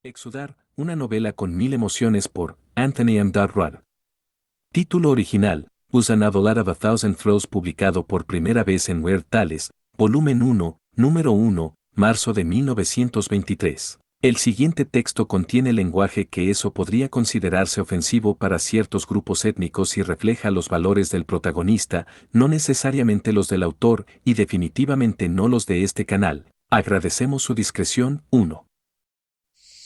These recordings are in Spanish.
Exudar, una novela con 1000 emociones por Anthony M. Rudd. Título original, Was a Novelette of a Thousand Throws, publicado por primera vez en Weird Tales, volumen 1, número 1, marzo de 1923. El siguiente texto contiene lenguaje que eso podría considerarse ofensivo para ciertos grupos étnicos y refleja los valores del protagonista, no necesariamente los del autor y definitivamente no los de este canal. Agradecemos su discreción. 1.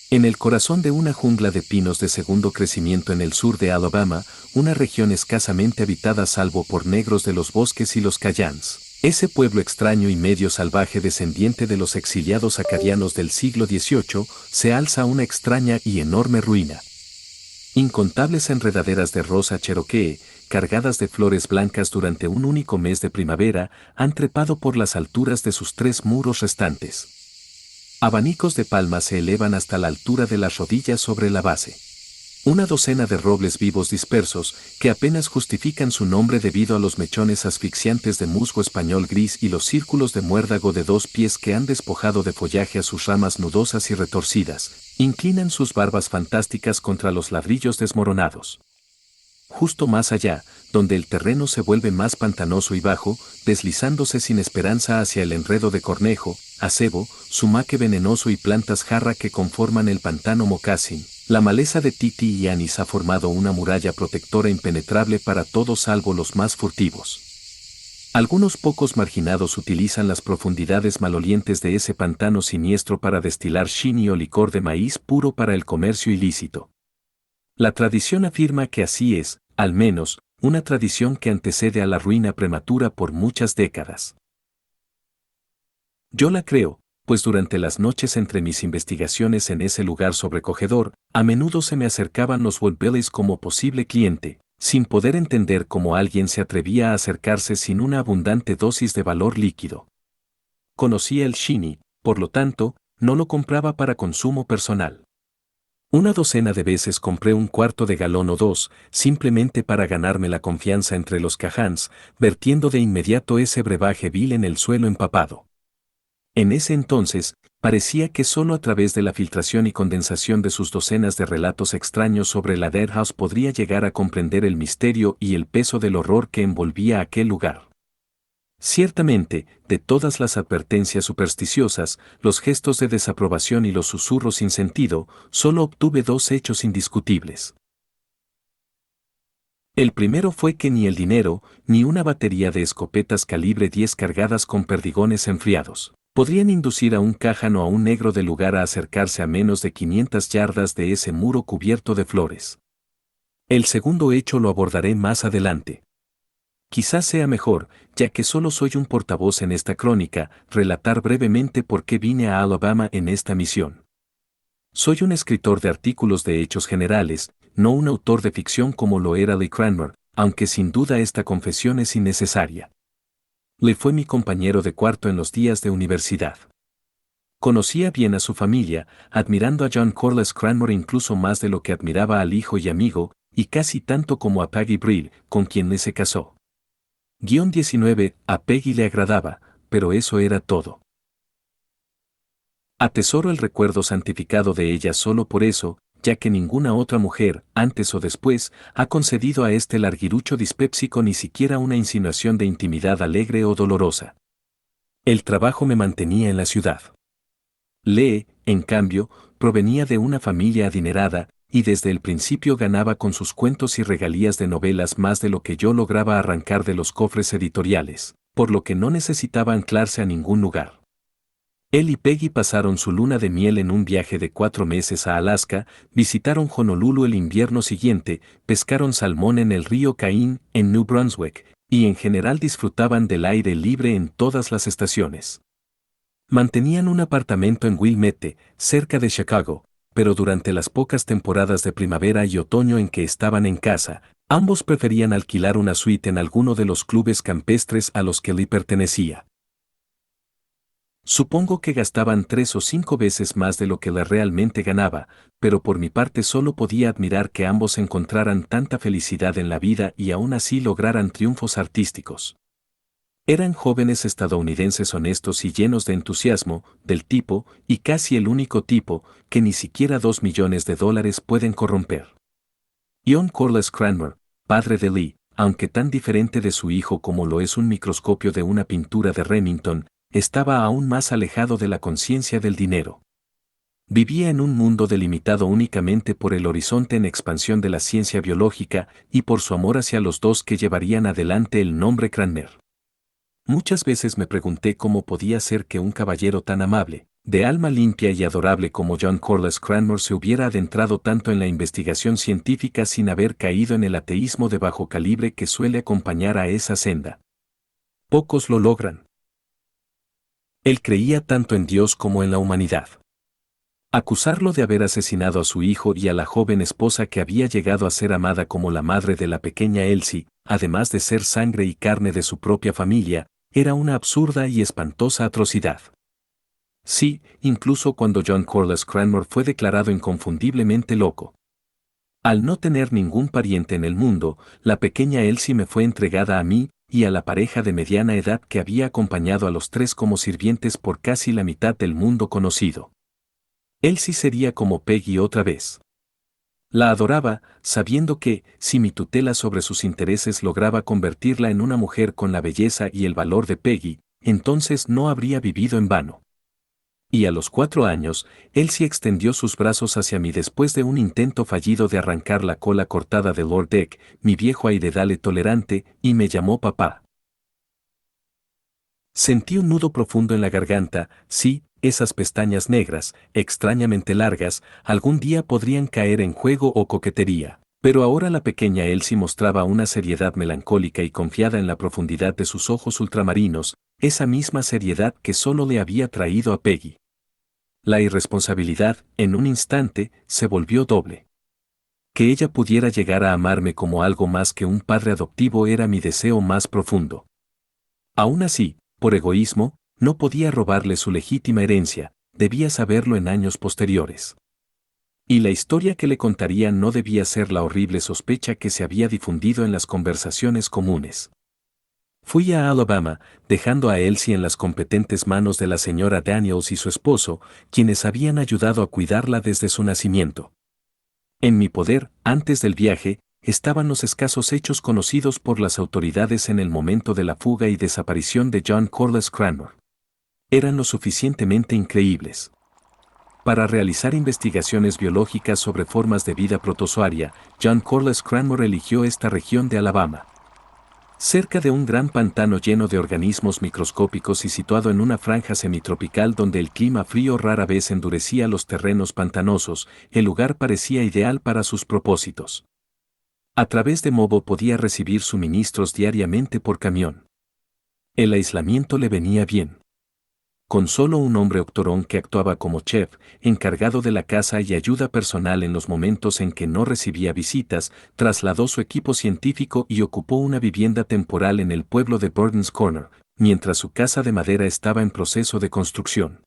En el corazón de una jungla de pinos de segundo crecimiento en el sur de Alabama, una región escasamente habitada salvo por negros de los bosques y los Callanes, ese pueblo extraño y medio salvaje descendiente de los exiliados acadianos del siglo XVIII, se alza una extraña y enorme ruina. Incontables enredaderas de rosa cherokee, cargadas de flores blancas durante un único mes de primavera, han trepado por las alturas de sus 3 muros restantes. Abanicos de palmas se elevan hasta la altura de las rodillas sobre la base. Una docena de robles vivos dispersos, que apenas justifican su nombre debido a los mechones asfixiantes de musgo español gris y los círculos de muérdago de 2 pies que han despojado de follaje a sus ramas nudosas y retorcidas, inclinan sus barbas fantásticas contra los ladrillos desmoronados. Justo más allá, donde el terreno se vuelve más pantanoso y bajo, deslizándose sin esperanza hacia el enredo de cornejo, acebo, sumaque venenoso y plantas jarra que conforman el pantano mocasín, la maleza de titi y anís ha formado una muralla protectora impenetrable para todos salvo los más furtivos. Algunos pocos marginados utilizan las profundidades malolientes de ese pantano siniestro para destilar shinny o licor de maíz puro para el comercio ilícito. La tradición afirma que así es, al menos, una tradición que antecede a la ruina prematura por muchas décadas. Yo la creo, pues durante las noches entre mis investigaciones en ese lugar sobrecogedor, a menudo se me acercaban los Woodbellies como posible cliente, sin poder entender cómo alguien se atrevía a acercarse sin una abundante dosis de valor líquido. Conocía el shinny, por lo tanto, no lo compraba para consumo personal. Una docena de veces compré un cuarto de galón o 2, simplemente para ganarme la confianza entre los Cajáns, vertiendo de inmediato ese brebaje vil en el suelo empapado. En ese entonces, parecía que solo a través de la filtración y condensación de sus docenas de relatos extraños sobre la Dead House podría llegar a comprender el misterio y el peso del horror que envolvía aquel lugar. Ciertamente, de todas las advertencias supersticiosas, los gestos de desaprobación y los susurros sin sentido, solo obtuve 2 hechos indiscutibles. El primero fue que ni el dinero, ni una batería de escopetas calibre 10 cargadas con perdigones enfriados, podrían inducir a un Cajan o a un negro del lugar a acercarse a menos de 500 yardas de ese muro cubierto de flores. El segundo hecho lo abordaré más adelante. Quizás sea mejor, ya que solo soy un portavoz en esta crónica, relatar brevemente por qué vine a Alabama en esta misión. Soy un escritor de artículos de hechos generales, no un autor de ficción como lo era Lee Cranmer, aunque sin duda esta confesión es innecesaria. Lee fue mi compañero de cuarto en los días de universidad. Conocía bien a su familia, admirando a John Corliss Cranmer incluso más de lo que admiraba al hijo y amigo, y casi tanto como a Peggy Brill, con quien Lee se casó. 19. A Peggy le agradaba, pero eso era todo. Atesoro el recuerdo santificado de ella solo por eso, ya que ninguna otra mujer, antes o después, ha concedido a este larguirucho dispépsico ni siquiera una insinuación de intimidad alegre o dolorosa. El trabajo me mantenía en la ciudad. Lee, en cambio, provenía de una familia adinerada, y desde el principio ganaba con sus cuentos y regalías de novelas más de lo que yo lograba arrancar de los cofres editoriales, por lo que no necesitaba anclarse a ningún lugar. Él y Peggy pasaron su luna de miel en un viaje de 4 meses a Alaska, visitaron Honolulu el invierno siguiente, pescaron salmón en el río Cain, en New Brunswick, y en general disfrutaban del aire libre en todas las estaciones. Mantenían un apartamento en Wilmette, cerca de Chicago, pero durante las pocas temporadas de primavera y otoño en que estaban en casa, ambos preferían alquilar una suite en alguno de los clubes campestres a los que Lee pertenecía. Supongo que gastaban 3 o 5 veces más de lo que Lee realmente ganaba, pero por mi parte solo podía admirar que ambos encontraran tanta felicidad en la vida y aún así lograran triunfos artísticos. Eran jóvenes estadounidenses honestos y llenos de entusiasmo, del tipo, y casi el único tipo, que ni siquiera $2 millones pueden corromper. John Corliss Cranmer, padre de Lee, aunque tan diferente de su hijo como lo es un microscopio de una pintura de Remington, estaba aún más alejado de la conciencia del dinero. Vivía en un mundo delimitado únicamente por el horizonte en expansión de la ciencia biológica y por su amor hacia los dos que llevarían adelante el nombre Cranmer. Muchas veces me pregunté cómo podía ser que un caballero tan amable, de alma limpia y adorable como John Corliss Cranmer se hubiera adentrado tanto en la investigación científica sin haber caído en el ateísmo de bajo calibre que suele acompañar a esa senda. Pocos lo logran. Él creía tanto en Dios como en la humanidad. Acusarlo de haber asesinado a su hijo y a la joven esposa que había llegado a ser amada como la madre de la pequeña Elsie, además de ser sangre y carne de su propia familia, era una absurda y espantosa atrocidad. Sí, incluso cuando John Corliss Cranmer fue declarado inconfundiblemente loco. Al no tener ningún pariente en el mundo, la pequeña Elsie me fue entregada a mí y a la pareja de mediana edad que había acompañado a los tres como sirvientes por casi la mitad del mundo conocido. Elsie sería como Peggy otra vez. La adoraba, sabiendo que, si mi tutela sobre sus intereses lograba convertirla en una mujer con la belleza y el valor de Peggy, entonces no habría vivido en vano. Y a los 4 años, Elsie extendió sus brazos hacia mí después de un intento fallido de arrancar la cola cortada de Lord Deck, mi viejo airedale tolerante, y me llamó papá. Sentí un nudo profundo en la garganta, sí, esas pestañas negras, extrañamente largas, algún día podrían caer en juego o coquetería. Pero ahora la pequeña Elsie mostraba una seriedad melancólica y confiada en la profundidad de sus ojos ultramarinos, esa misma seriedad que solo le había traído a Peggy. La irresponsabilidad, en un instante, se volvió doble. Que ella pudiera llegar a amarme como algo más que un padre adoptivo era mi deseo más profundo. Aún así, por egoísmo, no podía robarle su legítima herencia, debía saberlo en años posteriores. Y la historia que le contaría no debía ser la horrible sospecha que se había difundido en las conversaciones comunes. Fui a Alabama, dejando a Elsie en las competentes manos de la señora Daniels y su esposo, quienes habían ayudado a cuidarla desde su nacimiento. En mi poder, antes del viaje, estaban los escasos hechos conocidos por las autoridades en el momento de la fuga y desaparición de John Corliss Cranmer. Eran lo suficientemente increíbles. Para realizar investigaciones biológicas sobre formas de vida protozoaria, John Corliss Cranmer eligió esta región de Alabama. Cerca de un gran pantano lleno de organismos microscópicos y situado en una franja semitropical donde el clima frío rara vez endurecía los terrenos pantanosos, el lugar parecía ideal para sus propósitos. A través de Mobo podía recibir suministros diariamente por camión. El aislamiento le venía bien. Con solo un hombre octorón que actuaba como chef, encargado de la casa y ayuda personal en los momentos en que no recibía visitas, trasladó su equipo científico y ocupó una vivienda temporal en el pueblo de Burden's Corner, mientras su casa de madera estaba en proceso de construcción.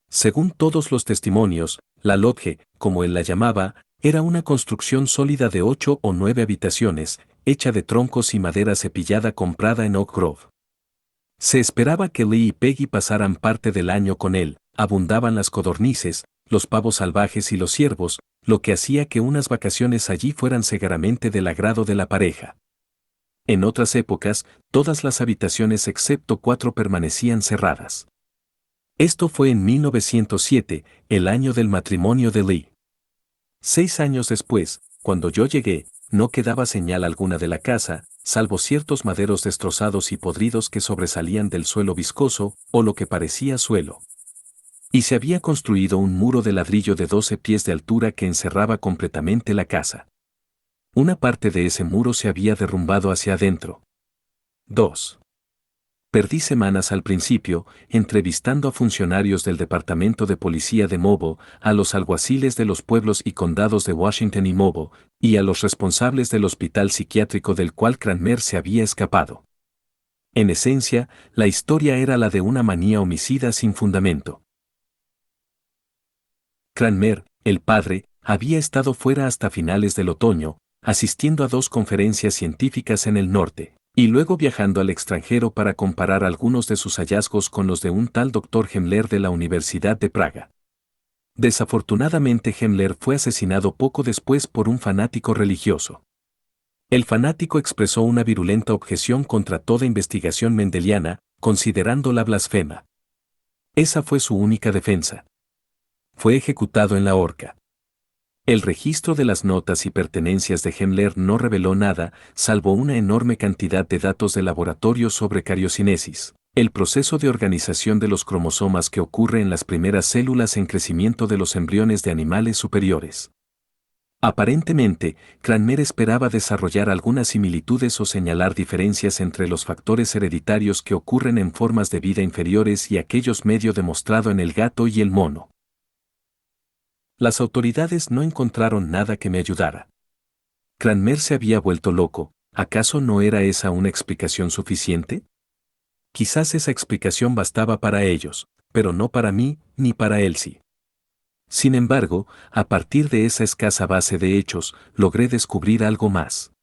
Según todos los testimonios, la lodge, como él la llamaba, era una construcción sólida de 8 o 9 habitaciones, hecha de troncos y madera cepillada comprada en Oak Grove. Se esperaba que Lee y Peggy pasaran parte del año con él, abundaban las codornices, los pavos salvajes y los ciervos, lo que hacía que unas vacaciones allí fueran segaramente del agrado de la pareja. En otras épocas, todas las habitaciones excepto 4 permanecían cerradas. Esto fue en 1907, el año del matrimonio de Lee. 6 años después, cuando yo llegué, no quedaba señal alguna de la casa, salvo ciertos maderos destrozados y podridos que sobresalían del suelo viscoso, o lo que parecía suelo. Y se había construido un muro de ladrillo de 12 pies de altura que encerraba completamente la casa. Una parte de ese muro se había derrumbado hacia adentro. 2. Perdí semanas al principio, entrevistando a funcionarios del Departamento de Policía de Mobo, a los alguaciles de los pueblos y condados de Washington y Mobo, y a los responsables del hospital psiquiátrico del cual Cranmer se había escapado. En esencia, la historia era la de una manía homicida sin fundamento. Cranmer, el padre, había estado fuera hasta finales del otoño, asistiendo a 2 conferencias científicas en el norte. Y luego viajando al extranjero para comparar algunos de sus hallazgos con los de un tal Dr. Hemmler de la Universidad de Praga. Desafortunadamente Hemmler fue asesinado poco después por un fanático religioso. El fanático expresó una virulenta objeción contra toda investigación mendeliana, considerándola blasfema. Esa fue su única defensa. Fue ejecutado en la horca. El registro de las notas y pertenencias de Hemmler no reveló nada, salvo una enorme cantidad de datos de laboratorio sobre cariocinesis, el proceso de organización de los cromosomas que ocurre en las primeras células en crecimiento de los embriones de animales superiores. Aparentemente, Cranmer esperaba desarrollar algunas similitudes o señalar diferencias entre los factores hereditarios que ocurren en formas de vida inferiores y aquellos medio demostrado en el gato y el mono. Las autoridades no encontraron nada que me ayudara. Cranmer se había vuelto loco, ¿acaso no era esa una explicación suficiente? Quizás esa explicación bastaba para ellos, pero no para mí, ni para Elsie. Sin embargo, a partir de esa escasa base de hechos, logré descubrir algo más.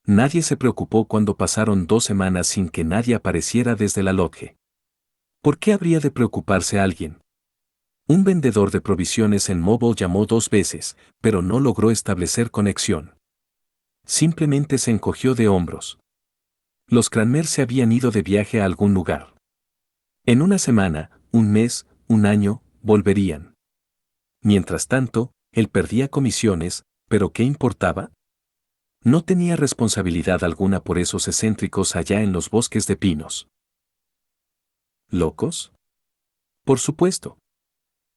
Nadie se preocupó cuando pasaron 2 semanas sin que nadie apareciera desde la Lodge. ¿Por qué habría de preocuparse alguien? Un vendedor de provisiones en Mobile llamó 2 veces, pero no logró establecer conexión. Simplemente se encogió de hombros. Los Cranmer se habían ido de viaje a algún lugar. En una semana, un mes, un año, volverían. Mientras tanto, él perdía comisiones, pero ¿qué importaba? No tenía responsabilidad alguna por esos excéntricos allá en los bosques de pinos. ¿Locos? Por supuesto.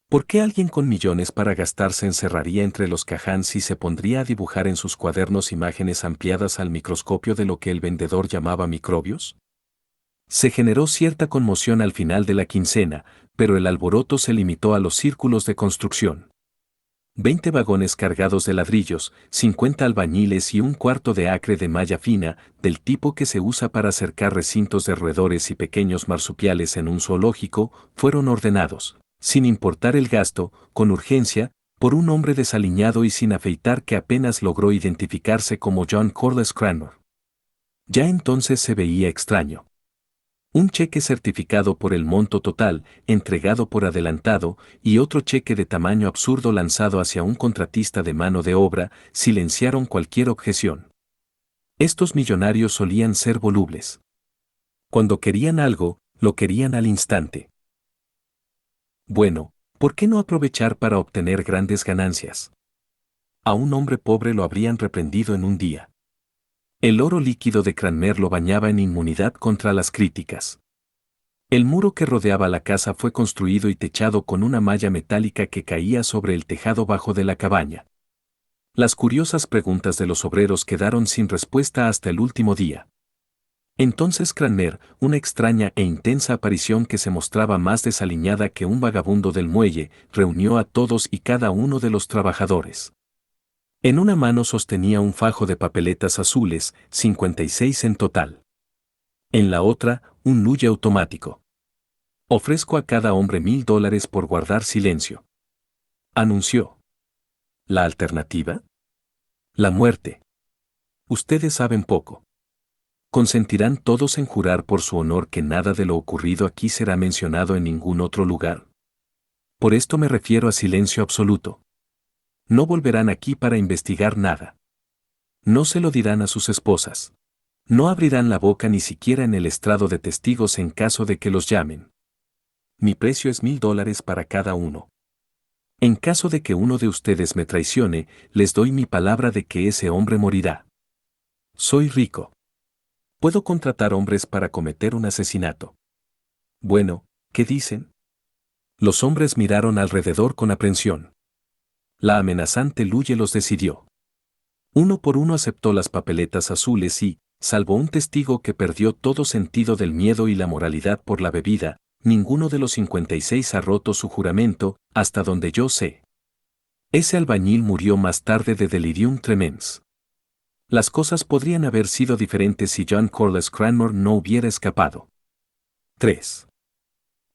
¿Por qué alguien con millones para gastar se encerraría entre los Cahans y se pondría a dibujar en sus cuadernos imágenes ampliadas al microscopio de lo que el vendedor llamaba microbios? Se generó cierta conmoción al final de la quincena, pero el alboroto se limitó a los círculos de construcción. 20 vagones cargados de ladrillos, 50 albañiles y un cuarto de acre de malla fina, del tipo que se usa para cercar recintos de roedores y pequeños marsupiales en un zoológico, fueron ordenados, sin importar el gasto, con urgencia, por un hombre desaliñado y sin afeitar que apenas logró identificarse como John Corliss Cranmer. Ya entonces se veía extraño. Un cheque certificado por el monto total, entregado por adelantado, y otro cheque de tamaño absurdo lanzado hacia un contratista de mano de obra, silenciaron cualquier objeción. Estos millonarios solían ser volubles. Cuando querían algo, lo querían al instante. Bueno, ¿por qué no aprovechar para obtener grandes ganancias? A un hombre pobre lo habrían reprendido en un día. El oro líquido de Cranmer lo bañaba en inmunidad contra las críticas. El muro que rodeaba la casa fue construido y techado con una malla metálica que caía sobre el tejado bajo de la cabaña. Las curiosas preguntas de los obreros quedaron sin respuesta hasta el último día. Entonces Cranmer, una extraña e intensa aparición que se mostraba más desaliñada que un vagabundo del muelle, reunió a todos y cada uno de los trabajadores. En una mano sostenía un fajo de papeletas azules, 56 en total. En la otra, un luye automático. Ofrezco a cada hombre $1000 por guardar silencio. Anunció. ¿La alternativa? La muerte. Ustedes saben poco. ¿Consentirán todos en jurar por su honor que nada de lo ocurrido aquí será mencionado en ningún otro lugar? Por esto me refiero a silencio absoluto. No volverán aquí para investigar nada. No se lo dirán a sus esposas. No abrirán la boca ni siquiera en el estrado de testigos en caso de que los llamen. Mi precio es $1000 para cada uno. En caso de que uno de ustedes me traicione, les doy mi palabra de que ese hombre morirá. Soy rico. Puedo contratar hombres para cometer un asesinato. Bueno, ¿qué dicen? Los hombres miraron alrededor con aprensión. La amenazante Luye los decidió. Uno por uno aceptó las papeletas azules y, salvo un testigo que perdió todo sentido del miedo y la moralidad por la bebida, ninguno de los 56 ha roto su juramento, hasta donde yo sé. Ese albañil murió más tarde de delirium tremens. Las cosas podrían haber sido diferentes si John Corliss Cranmer no hubiera escapado. 3.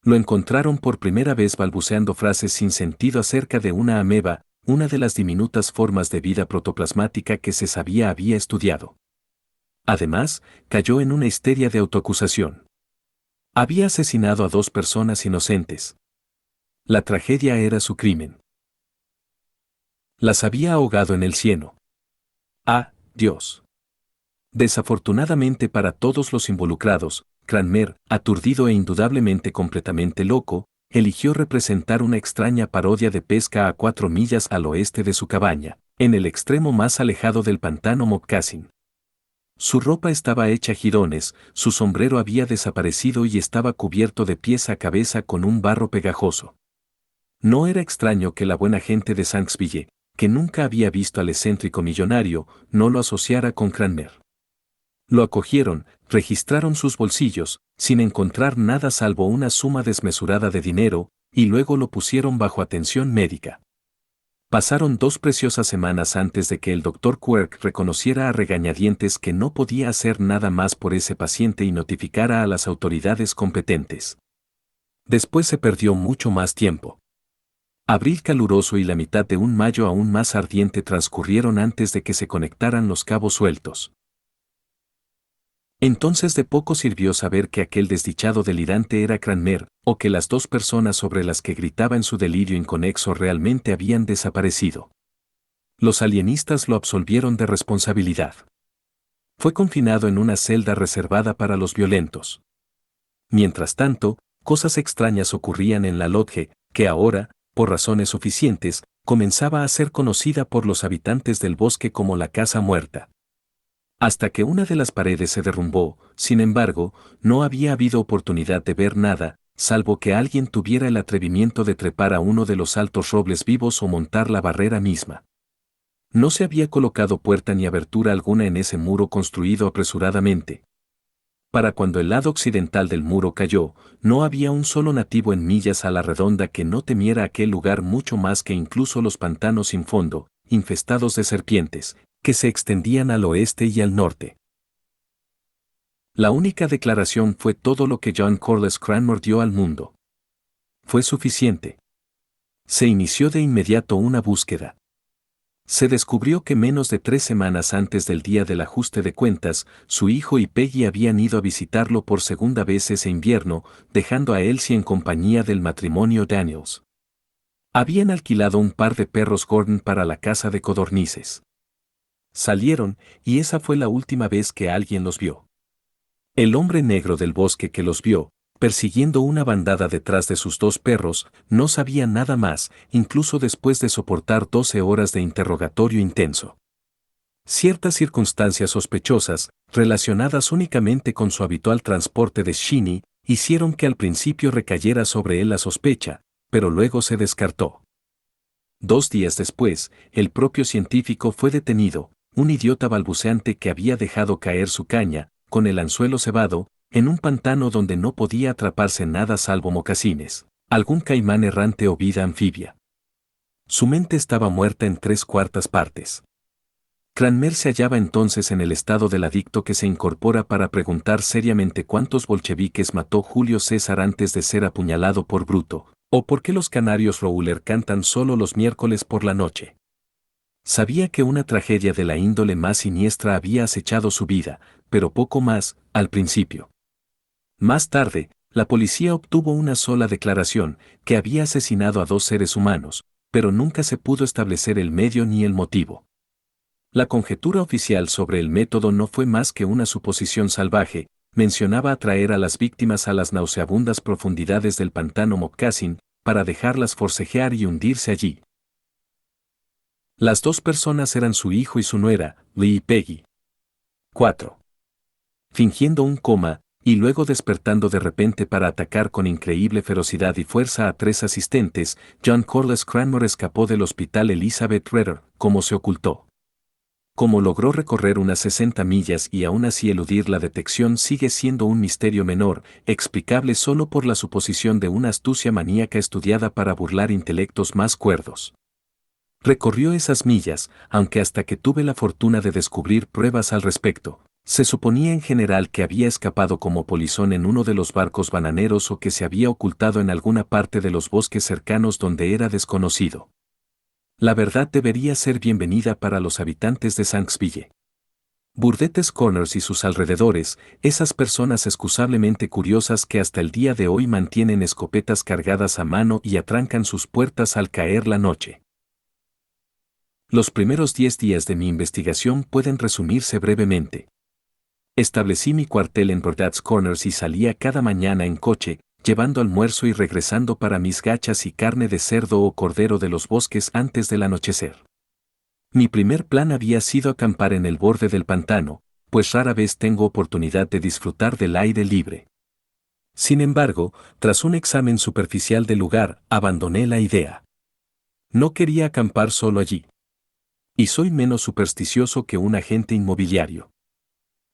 Lo encontraron por primera vez balbuceando frases sin sentido acerca de una ameba, una de las diminutas formas de vida protoplasmática que se sabía había estudiado. Además, cayó en una histeria de autoacusación. Había asesinado a 2 personas inocentes. La tragedia era su crimen. Las había ahogado en el cieno. ¡Ah, Dios! Desafortunadamente para todos los involucrados, Cranmer, aturdido e indudablemente completamente loco, eligió representar una extraña parodia de pesca a 4 millas al oeste de su cabaña, en el extremo más alejado del pantano Moccasin. Su ropa estaba hecha jirones, su sombrero había desaparecido y estaba cubierto de pies a cabeza con un barro pegajoso. No era extraño que la buena gente de Shanksville, que nunca había visto al excéntrico millonario, no lo asociara con Cranmer. Lo acogieron, registraron sus bolsillos, sin encontrar nada salvo una suma desmesurada de dinero, y luego lo pusieron bajo atención médica. Pasaron 2 preciosas semanas antes de que el doctor Quirk reconociera a regañadientes que no podía hacer nada más por ese paciente y notificara a las autoridades competentes. Después se perdió mucho más tiempo. Abril caluroso y la mitad de un mayo aún más ardiente transcurrieron antes de que se conectaran los cabos sueltos. Entonces de poco sirvió saber que aquel desdichado delirante era Cranmer, o que las 2 personas sobre las que gritaba en su delirio inconexo realmente habían desaparecido. Los alienistas lo absolvieron de responsabilidad. Fue confinado en una celda reservada para los violentos. Mientras tanto, cosas extrañas ocurrían en la Lodge, que ahora, por razones suficientes, comenzaba a ser conocida por los habitantes del bosque como la Casa Muerta. Hasta que una de las paredes se derrumbó, sin embargo, no había habido oportunidad de ver nada, salvo que alguien tuviera el atrevimiento de trepar a uno de los altos robles vivos o montar la barrera misma. No se había colocado puerta ni abertura alguna en ese muro construido apresuradamente. Para cuando el lado occidental del muro cayó, no había un solo nativo en millas a la redonda que no temiera aquel lugar mucho más que incluso los pantanos sin fondo, infestados de serpientes, que se extendían al oeste y al norte. La única declaración fue todo lo que John Corliss Cranmer dio al mundo. Fue suficiente. Se inició de inmediato una búsqueda. Se descubrió que menos de 3 semanas antes del día del ajuste de cuentas, su hijo y Peggy habían ido a visitarlo por segunda vez ese invierno, dejando a Elsie en compañía del matrimonio Daniels. Habían alquilado un par de perros Gordon para la casa de codornices. Salieron, y esa fue la última vez que alguien los vio. El hombre negro del bosque que los vio, persiguiendo una bandada detrás de sus 2 perros, no sabía nada más, incluso después de soportar 12 horas de interrogatorio intenso. Ciertas circunstancias sospechosas, relacionadas únicamente con su habitual transporte de Shinny, hicieron que al principio recayera sobre él la sospecha, pero luego se descartó. 2 días después, el propio científico fue detenido, un idiota balbuceante que había dejado caer su caña, con el anzuelo cebado, en un pantano donde no podía atraparse nada salvo mocasines, algún caimán errante o vida anfibia. Su mente estaba muerta en 3/4 partes. Cranmer se hallaba entonces en el estado del adicto que se incorpora para preguntar seriamente cuántos bolcheviques mató Julio César antes de ser apuñalado por Bruto, o por qué los canarios Rowler cantan solo los miércoles por la noche. Sabía que una tragedia de la índole más siniestra había acechado su vida, pero poco más, al principio. Más tarde, la policía obtuvo una sola declaración, que había asesinado a 2 seres humanos, pero nunca se pudo establecer el medio ni el motivo. La conjetura oficial sobre el método no fue más que una suposición salvaje, mencionaba atraer a las víctimas a las nauseabundas profundidades del pantano Moccasin, para dejarlas forcejear y hundirse allí. Las 2 personas eran su hijo y su nuera, Lee y Peggy. 4. Fingiendo un coma, y luego despertando de repente para atacar con increíble ferocidad y fuerza a 3 asistentes, John Corliss Cranmer escapó del hospital Elizabeth Redder, como se ocultó. Cómo logró recorrer unas 60 millas y aún así eludir la detección sigue siendo un misterio menor, explicable solo por la suposición de una astucia maníaca estudiada para burlar intelectos más cuerdos. Recorrió esas millas, aunque hasta que tuve la fortuna de descubrir pruebas al respecto, se suponía en general que había escapado como polizón en uno de los barcos bananeros o que se había ocultado en alguna parte de los bosques cercanos donde era desconocido. La verdad debería ser bienvenida para los habitantes de Shanksville. Burdett's Corners y sus alrededores, esas personas excusablemente curiosas que hasta el día de hoy mantienen escopetas cargadas a mano y atrancan sus puertas al caer la noche. Los primeros 10 días de mi investigación pueden resumirse brevemente. Establecí mi cuartel en Burdett's Corners y salía cada mañana en coche, llevando almuerzo y regresando para mis gachas y carne de cerdo o cordero de los bosques antes del anochecer. Mi primer plan había sido acampar en el borde del pantano, pues rara vez tengo oportunidad de disfrutar del aire libre. Sin embargo, tras un examen superficial del lugar, abandoné la idea. No quería acampar solo allí. Y soy menos supersticioso que un agente inmobiliario.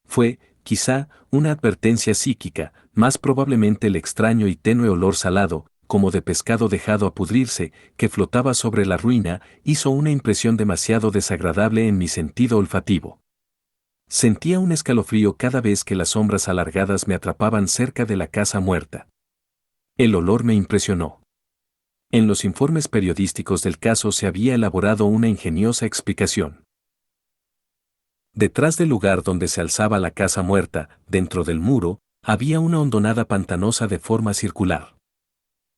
Fue, quizá, una advertencia psíquica, más probablemente el extraño y tenue olor salado, como de pescado dejado a pudrirse, que flotaba sobre la ruina, hizo una impresión demasiado desagradable en mi sentido olfativo. Sentía un escalofrío cada vez que las sombras alargadas me atrapaban cerca de la casa muerta. El olor me impresionó. En los informes periodísticos del caso se había elaborado una ingeniosa explicación. Detrás del lugar donde se alzaba la casa muerta, dentro del muro, había una hondonada pantanosa de forma circular.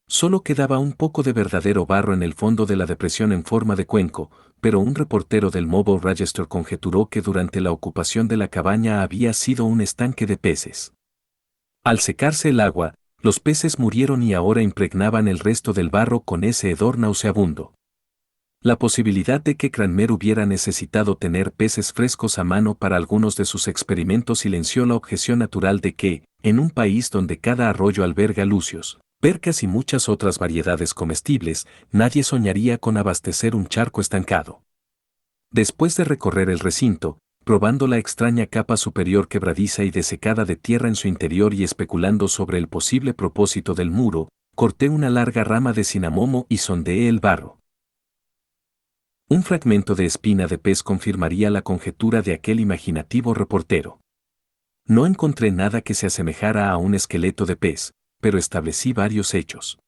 Solo quedaba un poco de verdadero barro en el fondo de la depresión en forma de cuenco, pero un reportero del Mobile Register conjeturó que durante la ocupación de la cabaña había sido un estanque de peces. Al secarse el agua, los peces murieron y ahora impregnaban el resto del barro con ese hedor nauseabundo. La posibilidad de que Cranmer hubiera necesitado tener peces frescos a mano para algunos de sus experimentos silenció la objeción natural de que, en un país donde cada arroyo alberga lucios, percas y muchas otras variedades comestibles, nadie soñaría con abastecer un charco estancado. Después de recorrer el recinto, probando la extraña capa superior quebradiza y desecada de tierra en su interior y especulando sobre el posible propósito del muro, corté una larga rama de cinamomo y sondeé el barro. Un fragmento de espina de pez confirmaría la conjetura de aquel imaginativo reportero. No encontré nada que se asemejara a un esqueleto de pez, pero establecí varios hechos.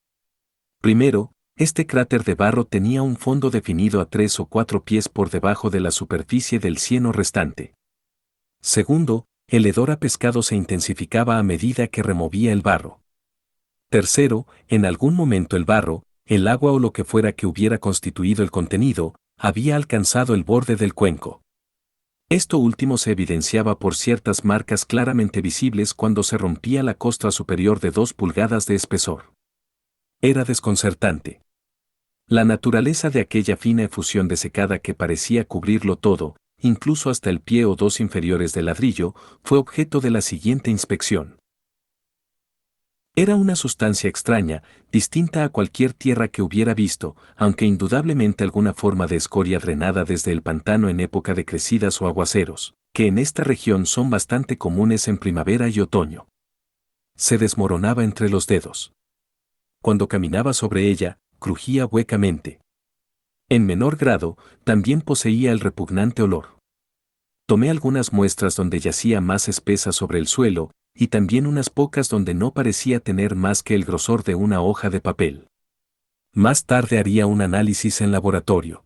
Primero, este cráter de barro tenía un fondo definido a 3 o 4 pies por debajo de la superficie del cieno restante. Segundo, el hedor a pescado se intensificaba a medida que removía el barro. Tercero, en algún momento el barro, el agua o lo que fuera que hubiera constituido el contenido, había alcanzado el borde del cuenco. Esto último se evidenciaba por ciertas marcas claramente visibles cuando se rompía la costra superior de 2 pulgadas de espesor. Era desconcertante. La naturaleza de aquella fina efusión desecada que parecía cubrirlo todo, incluso hasta el pie o 2 inferiores de ladrillo, fue objeto de la siguiente inspección. Era una sustancia extraña, distinta a cualquier tierra que hubiera visto, aunque indudablemente alguna forma de escoria drenada desde el pantano en época de crecidas o aguaceros, que en esta región son bastante comunes en primavera y otoño. Se desmoronaba entre los dedos. Cuando caminaba sobre ella, crujía huecamente. En menor grado, también poseía el repugnante olor. Tomé algunas muestras donde yacía más espesa sobre el suelo, y también unas pocas donde no parecía tener más que el grosor de una hoja de papel. Más tarde haría un análisis en laboratorio.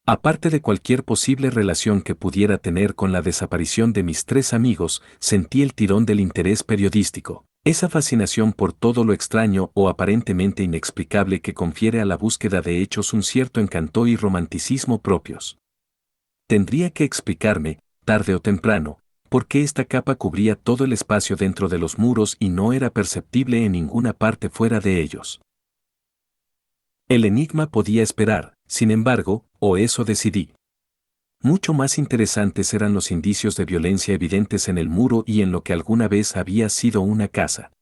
Aparte de cualquier posible relación que pudiera tener con la desaparición de mis 3 amigos, sentí el tirón del interés periodístico, esa fascinación por todo lo extraño o aparentemente inexplicable que confiere a la búsqueda de hechos un cierto encanto y romanticismo propios. Tendría que explicarme, tarde o temprano, por qué esta capa cubría todo el espacio dentro de los muros y no era perceptible en ninguna parte fuera de ellos. El enigma podía esperar, sin embargo, o eso decidí. Mucho más interesantes eran los indicios de violencia evidentes en el muro y en lo que alguna vez había sido una casa.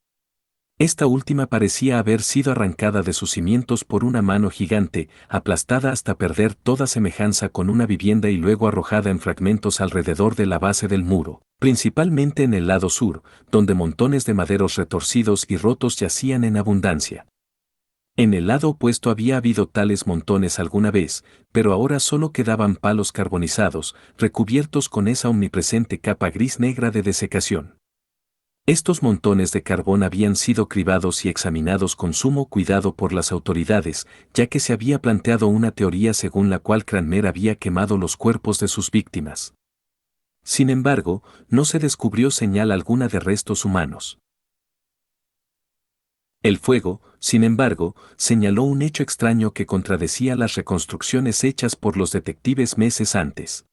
Esta última parecía haber sido arrancada de sus cimientos por una mano gigante, aplastada hasta perder toda semejanza con una vivienda y luego arrojada en fragmentos alrededor de la base del muro, principalmente en el lado sur, donde montones de maderos retorcidos y rotos yacían en abundancia. En el lado opuesto había habido tales montones alguna vez, pero ahora solo quedaban palos carbonizados, recubiertos con esa omnipresente capa gris-negra de desecación. Estos montones de carbón habían sido cribados y examinados con sumo cuidado por las autoridades, ya que se había planteado una teoría según la cual Cranmer había quemado los cuerpos de sus víctimas. Sin embargo, no se descubrió señal alguna de restos humanos. El fuego, sin embargo, señaló un hecho extraño que contradecía las reconstrucciones hechas por los detectives meses antes.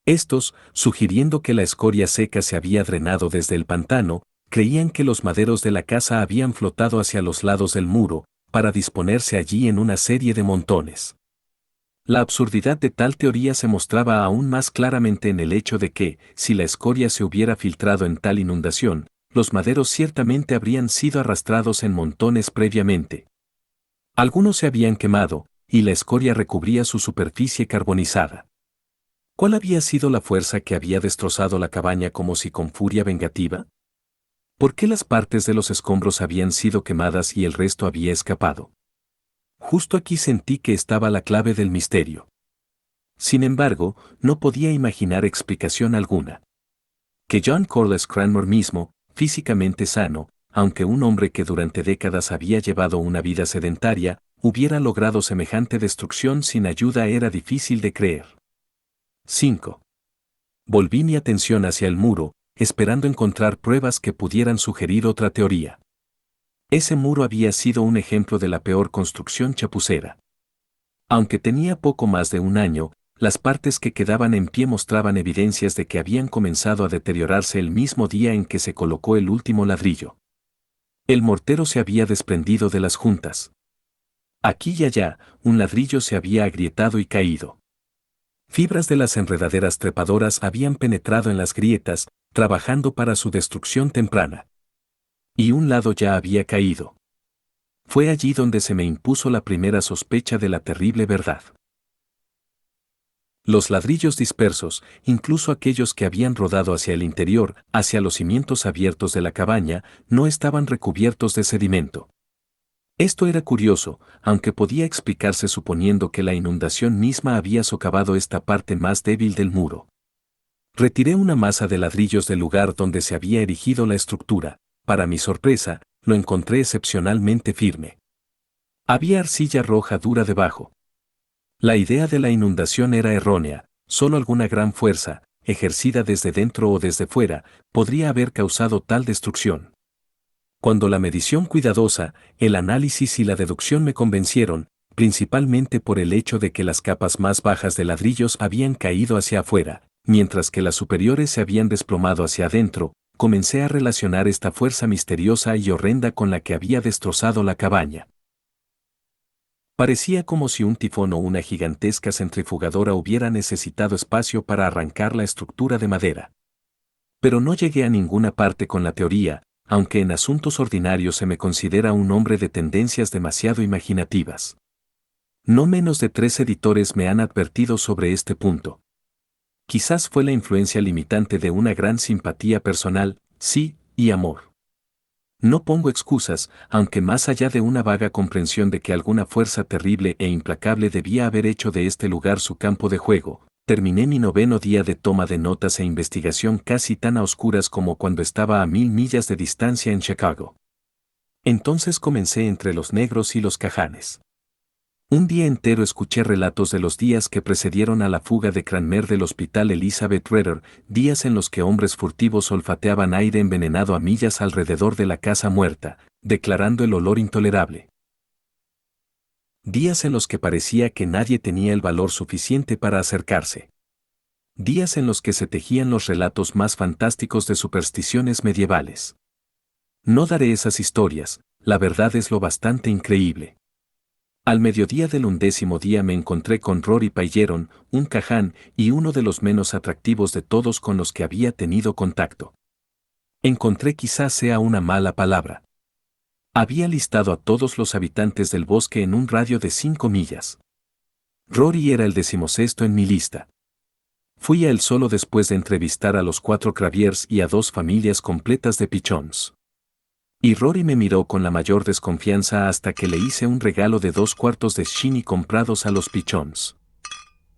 Estos, sugiriendo que la escoria seca se había drenado desde el pantano, creían que los maderos de la casa habían flotado hacia los lados del muro, para disponerse allí en una serie de montones. La absurdidad de tal teoría se mostraba aún más claramente en el hecho de que, si la escoria se hubiera filtrado en tal inundación, los maderos ciertamente habrían sido arrastrados en montones previamente. Algunos se habían quemado, y la escoria recubría su superficie carbonizada. ¿Cuál había sido la fuerza que había destrozado la cabaña como si con furia vengativa? ¿Por qué las partes de los escombros habían sido quemadas y el resto había escapado? Justo aquí sentí que estaba la clave del misterio. Sin embargo, no podía imaginar explicación alguna. Que John Corliss Cranmore mismo, físicamente sano, aunque un hombre que durante décadas había llevado una vida sedentaria, hubiera logrado semejante destrucción sin ayuda era difícil de creer. 5. Volví mi atención hacia el muro, esperando encontrar pruebas que pudieran sugerir otra teoría. Ese muro había sido un ejemplo de la peor construcción chapucera. Aunque tenía poco más de un año, las partes que quedaban en pie mostraban evidencias de que habían comenzado a deteriorarse el mismo día en que se colocó el último ladrillo. El mortero se había desprendido de las juntas. Aquí y allá, un ladrillo se había agrietado y caído. Fibras de las enredaderas trepadoras habían penetrado en las grietas, trabajando para su destrucción temprana. Y un lado ya había caído. Fue allí donde se me impuso la primera sospecha de la terrible verdad. Los ladrillos dispersos, incluso aquellos que habían rodado hacia el interior, hacia los cimientos abiertos de la cabaña, no estaban recubiertos de sedimento. Esto era curioso, aunque podía explicarse suponiendo que la inundación misma había socavado esta parte más débil del muro. Retiré una masa de ladrillos del lugar donde se había erigido la estructura. Para mi sorpresa, lo encontré excepcionalmente firme. Había arcilla roja dura debajo. La idea de la inundación era errónea, solo alguna gran fuerza, ejercida desde dentro o desde fuera, podría haber causado tal destrucción. Cuando la medición cuidadosa, el análisis y la deducción me convencieron, principalmente por el hecho de que las capas más bajas de ladrillos habían caído hacia afuera, mientras que las superiores se habían desplomado hacia adentro, comencé a relacionar esta fuerza misteriosa y horrenda con la que había destrozado la cabaña. Parecía como si un tifón o una gigantesca centrifugadora hubiera necesitado espacio para arrancar la estructura de madera. Pero no llegué a ninguna parte con la teoría, aunque en asuntos ordinarios se me considera un hombre de tendencias demasiado imaginativas. No menos de 3 editores me han advertido sobre este punto. Quizás fue la influencia limitante de una gran simpatía personal, sí, y amor. No pongo excusas, aunque más allá de una vaga comprensión de que alguna fuerza terrible e implacable debía haber hecho de este lugar su campo de juego, terminé mi 9º día de toma de notas e investigación casi tan a oscuras como cuando estaba a 1000 millas de distancia en Chicago. Entonces comencé entre los negros y los cajanes. Un día entero escuché relatos de los días que precedieron a la fuga de Cranmer del Hospital Elizabeth Reeder, días en los que hombres furtivos olfateaban aire envenenado a millas alrededor de la casa muerta, declarando el olor intolerable. Días en los que parecía que nadie tenía el valor suficiente para acercarse. Días en los que se tejían los relatos más fantásticos de supersticiones medievales. No daré esas historias, la verdad es lo bastante increíble. Al mediodía del 11º día me encontré con Rory Pailleron, un caján y uno de los menos atractivos de todos con los que había tenido contacto. Encontré quizás sea una mala palabra. Había listado a todos los habitantes del bosque en un radio de 5 millas. Rory era el 16º en mi lista. Fui a él solo después de entrevistar a los 4 Craviers y a 2 familias completas de pichons. Y Rory me miró con la mayor desconfianza hasta que le hice un regalo de 2 cuartos de Shinny comprados a los pichons.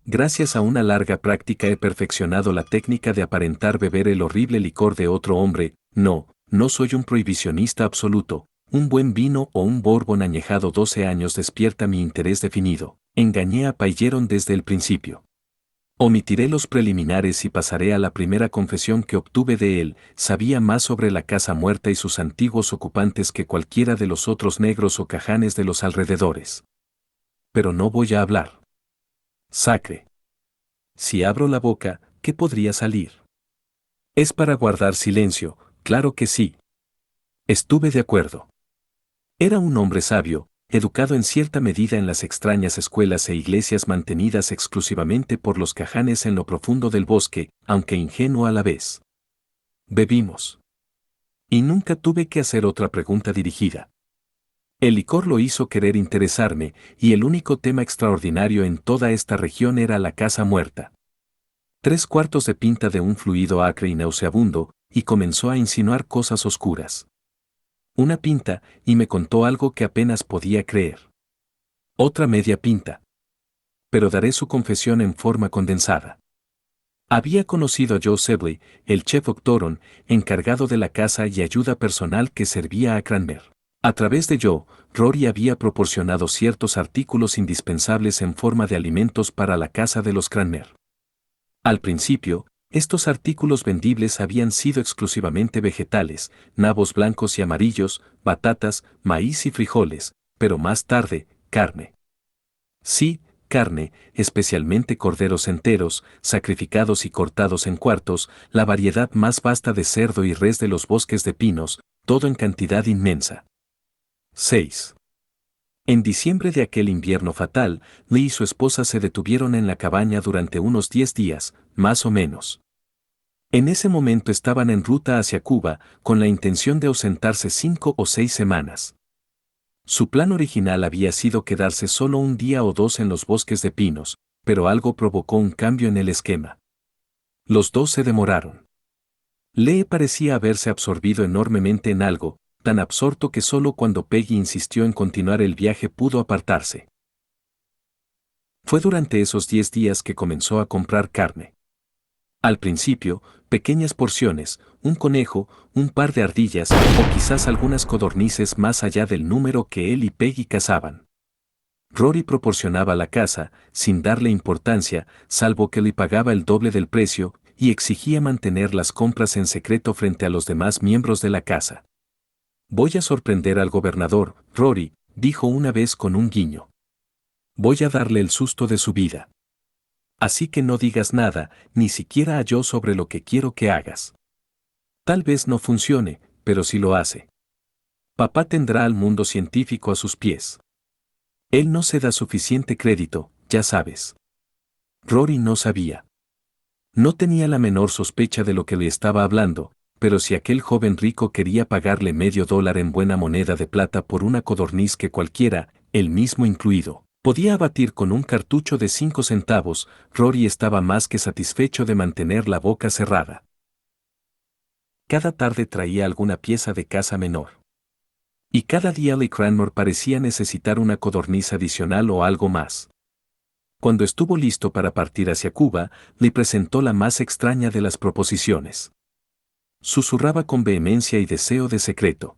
Gracias a una larga práctica he perfeccionado la técnica de aparentar beber el horrible licor de otro hombre. No soy un prohibicionista absoluto. Un buen vino o un bourbon añejado 12 años despierta mi interés definido. Engañé a Pailleron desde el principio. Omitiré los preliminares y pasaré a la primera confesión que obtuve de él. Sabía más sobre la casa muerta y sus antiguos ocupantes que cualquiera de los otros negros o cajanes de los alrededores. Pero no voy a hablar. Sacre. Si abro la boca, ¿qué podría salir? Es para guardar silencio, claro que sí. Estuve de acuerdo. Era un hombre sabio, educado en cierta medida en las extrañas escuelas e iglesias mantenidas exclusivamente por los cajanes en lo profundo del bosque, aunque ingenuo a la vez. Bebimos. Y nunca tuve que hacer otra pregunta dirigida. El licor lo hizo querer interesarme, y el único tema extraordinario en toda esta región era la casa muerta. 3/4 de pinta de un fluido acre y nauseabundo, y comenzó a insinuar cosas oscuras. Una pinta, y me contó algo que apenas podía creer. Otra media pinta. Pero daré su confesión en forma condensada. Había conocido a Joe Sibley, el chef Octoron, encargado de la casa y ayuda personal que servía a Cranmer. A través de Joe, Rory había proporcionado ciertos artículos indispensables en forma de alimentos para la casa de los Cranmer. Al principio, estos artículos vendibles habían sido exclusivamente vegetales, nabos blancos y amarillos, batatas, maíz y frijoles, pero más tarde, carne. Sí, carne, especialmente corderos enteros, sacrificados y cortados en cuartos, la variedad más vasta de cerdo y res de los bosques de pinos, todo en cantidad inmensa. 6. En diciembre de aquel invierno fatal, Lee y su esposa se detuvieron en la cabaña durante unos 10 días, más o menos. En ese momento estaban en ruta hacia Cuba, con la intención de ausentarse 5 o 6 semanas. Su plan original había sido quedarse solo un día o dos en los bosques de pinos, pero algo provocó un cambio en el esquema. Los dos se demoraron. Lee parecía haberse absorbido enormemente en algo, tan absorto que solo cuando Peggy insistió en continuar el viaje pudo apartarse. Fue durante esos 10 días que comenzó a comprar carne. Al principio, pequeñas porciones, un conejo, un par de ardillas o quizás algunas codornices más allá del número que él y Peggy cazaban. Rory proporcionaba la caza, sin darle importancia, salvo que le pagaba el doble del precio, y exigía mantener las compras en secreto frente a los demás miembros de la casa. Voy a sorprender al gobernador, Rory, dijo una vez con un guiño. Voy a darle el susto de su vida. Así que no digas nada, ni siquiera a yo sobre lo que quiero que hagas. Tal vez no funcione, pero sí lo hace. Papá tendrá al mundo científico a sus pies. Él no se da suficiente crédito, ya sabes. Rory no sabía. No tenía la menor sospecha de lo que le estaba hablando, pero si aquel joven rico quería pagarle $50 en buena moneda de plata por una codorniz que cualquiera, él mismo incluido, podía abatir con un cartucho de 5 centavos, Rory estaba más que satisfecho de mantener la boca cerrada. Cada tarde traía alguna pieza de caza menor. Y cada día Lee Cranmer parecía necesitar una codorniz adicional o algo más. Cuando estuvo listo para partir hacia Cuba, le presentó la más extraña de las proposiciones. Susurraba con vehemencia y deseo de secreto.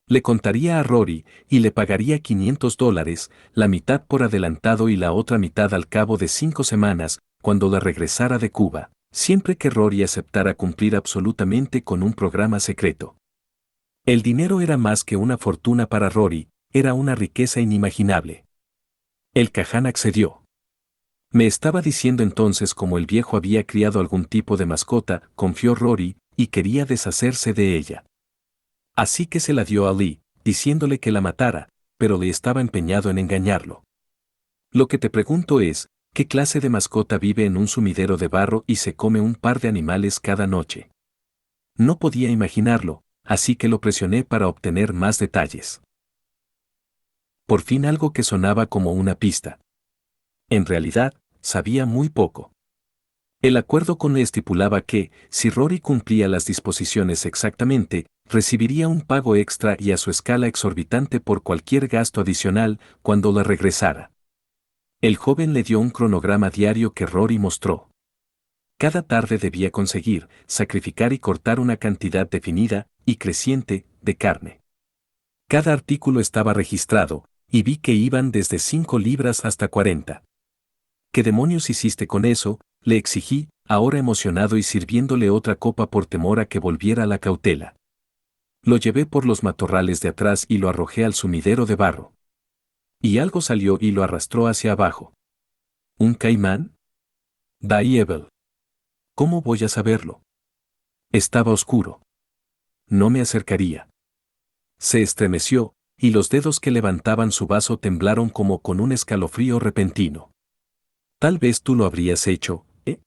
Le contaría a Rory, y le pagaría $500, la mitad por adelantado y la otra mitad al cabo de 5 semanas, cuando la regresara de Cuba, siempre que Rory aceptara cumplir absolutamente con un programa secreto. El dinero era más que una fortuna para Rory, era una riqueza inimaginable. El caján accedió. Me estaba diciendo entonces cómo el viejo había criado algún tipo de mascota, confió Rory, y quería deshacerse de ella. Así que se la dio a Lee, diciéndole que la matara, pero Lee estaba empeñado en engañarlo. Lo que te pregunto es, ¿qué clase de mascota vive en un sumidero de barro y se come un par de animales cada noche? No podía imaginarlo, así que lo presioné para obtener más detalles. Por fin algo que sonaba como una pista. En realidad, sabía muy poco. El acuerdo con Lee estipulaba que, si Rory cumplía las disposiciones exactamente, recibiría un pago extra y a su escala exorbitante por cualquier gasto adicional cuando la regresara. El joven le dio un cronograma diario que Rory mostró. Cada tarde debía conseguir, sacrificar y cortar una cantidad definida, y creciente, de carne. Cada artículo estaba registrado, y vi que iban desde 5 libras hasta 40. ¿Qué demonios hiciste con eso? Le exigí, ahora emocionado y sirviéndole otra copa por temor a que volviera a la cautela. Lo llevé por los matorrales de atrás y lo arrojé al sumidero de barro. Y algo salió y lo arrastró hacia abajo. ¿Un caimán? Daievel. ¿Cómo voy a saberlo? Estaba oscuro. No me acercaría. Se estremeció, y los dedos que levantaban su vaso temblaron como con un escalofrío repentino. Tal vez tú lo habrías hecho, ¿eh?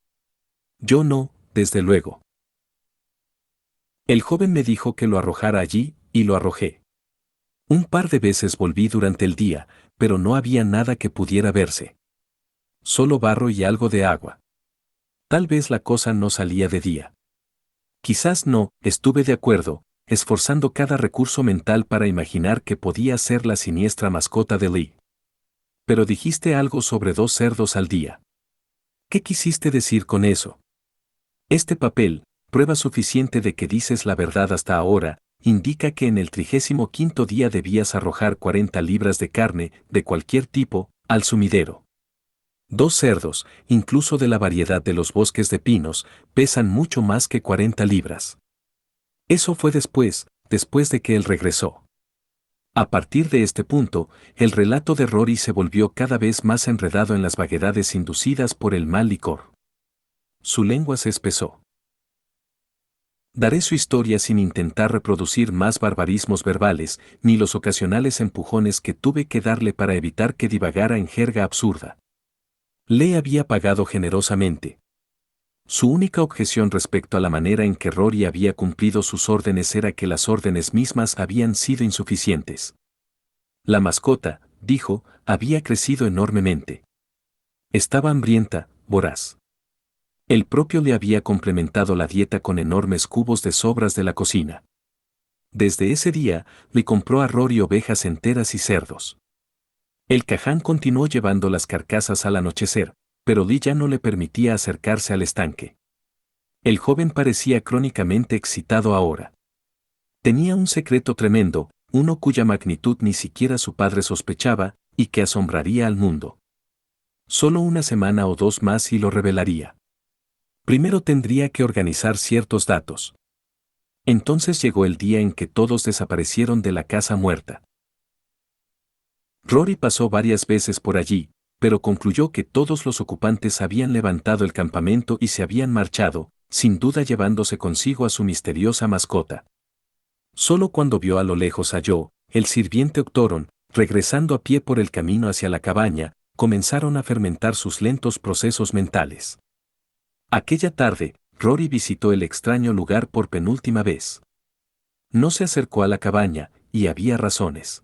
Yo no, desde luego. El joven me dijo que lo arrojara allí, y lo arrojé. Un par de veces volví durante el día, pero no había nada que pudiera verse. Solo barro y algo de agua. Tal vez la cosa no salía de día. Quizás no, estuve de acuerdo, esforzando cada recurso mental para imaginar que podía ser la siniestra mascota de Lee. Pero dijiste algo sobre 2 cerdos al día. ¿Qué quisiste decir con eso? Este papel, prueba suficiente de que dices la verdad hasta ahora, indica que en el 35º día debías arrojar 40 libras de carne, de cualquier tipo, al sumidero. 2 cerdos, incluso de la variedad de los bosques de pinos, pesan mucho más que 40 libras. Eso fue después de que él regresó. A partir de este punto, el relato de Rory se volvió cada vez más enredado en las vaguedades inducidas por el mal licor. Su lengua se espesó. Daré su historia sin intentar reproducir más barbarismos verbales, ni los ocasionales empujones que tuve que darle para evitar que divagara en jerga absurda. Le había pagado generosamente. Su única objeción respecto a la manera en que Rory había cumplido sus órdenes era que las órdenes mismas habían sido insuficientes. La mascota, dijo, había crecido enormemente. Estaba hambrienta, voraz. El propio le había complementado la dieta con enormes cubos de sobras de la cocina. Desde ese día, le compró a Rory ovejas enteras y cerdos. El caján continuó llevando las carcasas al anochecer, pero Lee ya no le permitía acercarse al estanque. El joven parecía crónicamente excitado ahora. Tenía un secreto tremendo, uno cuya magnitud ni siquiera su padre sospechaba, y que asombraría al mundo. Solo una semana o 2 más y lo revelaría. Primero tendría que organizar ciertos datos. Entonces llegó el día en que todos desaparecieron de la casa muerta. Rory pasó varias veces por allí, pero concluyó que todos los ocupantes habían levantado el campamento y se habían marchado, sin duda llevándose consigo a su misteriosa mascota. Solo cuando vio a lo lejos a Joe, el sirviente Octoron, regresando a pie por el camino hacia la cabaña, comenzaron a fermentar sus lentos procesos mentales. Aquella tarde, Rory visitó el extraño lugar por penúltima vez. No se acercó a la cabaña, y había razones.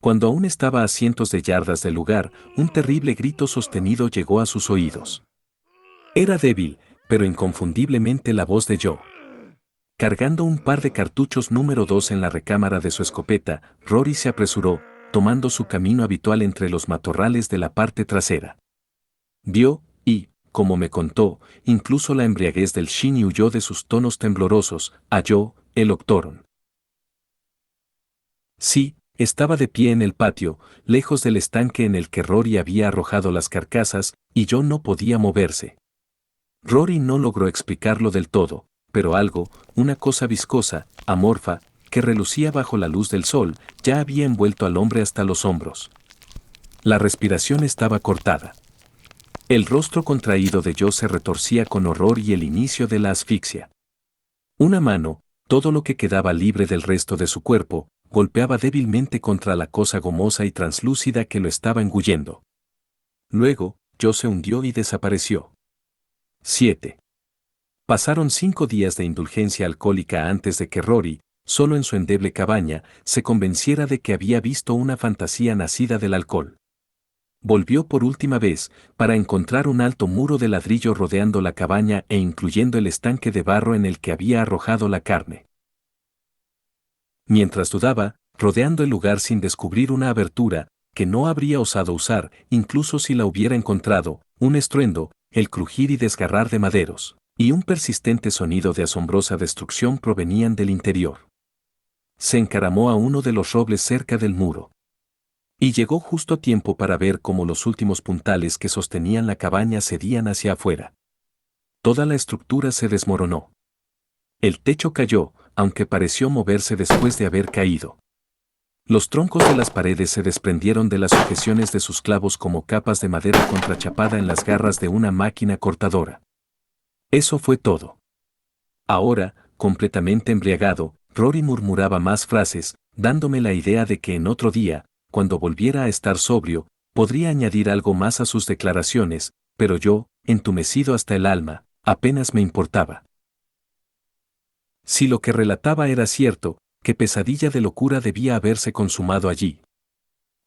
Cuando aún estaba a cientos de yardas del lugar, un terrible grito sostenido llegó a sus oídos. Era débil, pero inconfundiblemente la voz de Joe. Cargando un par de cartuchos número 2 en la recámara de su escopeta, Rory se apresuró, tomando su camino habitual entre los matorrales de la parte trasera. Vio, y, como me contó, incluso la embriaguez del Shin huyó de sus tonos temblorosos, halló, el Octoron. Sí, estaba de pie en el patio, lejos del estanque en el que Rory había arrojado las carcasas, y yo no podía moverse. Rory no logró explicarlo del todo, pero algo, una cosa viscosa, amorfa, que relucía bajo la luz del sol, ya había envuelto al hombre hasta los hombros. La respiración estaba cortada. El rostro contraído de Joe se retorcía con horror y el inicio de la asfixia. Una mano, todo lo que quedaba libre del resto de su cuerpo, golpeaba débilmente contra la cosa gomosa y translúcida que lo estaba engullendo. Luego, Joe se hundió y desapareció. 7. Pasaron 5 días de indulgencia alcohólica antes de que Rory, solo en su endeble cabaña, se convenciera de que había visto una fantasía nacida del alcohol. Volvió por última vez, para encontrar un alto muro de ladrillo rodeando la cabaña e incluyendo el estanque de barro en el que había arrojado la carne. Mientras dudaba, rodeando el lugar sin descubrir una abertura, que no habría osado usar, incluso si la hubiera encontrado, un estruendo, el crujir y desgarrar de maderos, y un persistente sonido de asombrosa destrucción provenían del interior. Se encaramó a uno de los robles cerca del muro. Y llegó justo a tiempo para ver cómo los últimos puntales que sostenían la cabaña cedían hacia afuera. Toda la estructura se desmoronó. El techo cayó, aunque pareció moverse después de haber caído. Los troncos de las paredes se desprendieron de las sujeciones de sus clavos como capas de madera contrachapada en las garras de una máquina cortadora. Eso fue todo. Ahora, completamente embriagado, Rory murmuraba más frases, dándome la idea de que en otro día, cuando volviera a estar sobrio, podría añadir algo más a sus declaraciones, pero yo, entumecido hasta el alma, apenas me importaba. Si lo que relataba era cierto, qué pesadilla de locura debía haberse consumado allí.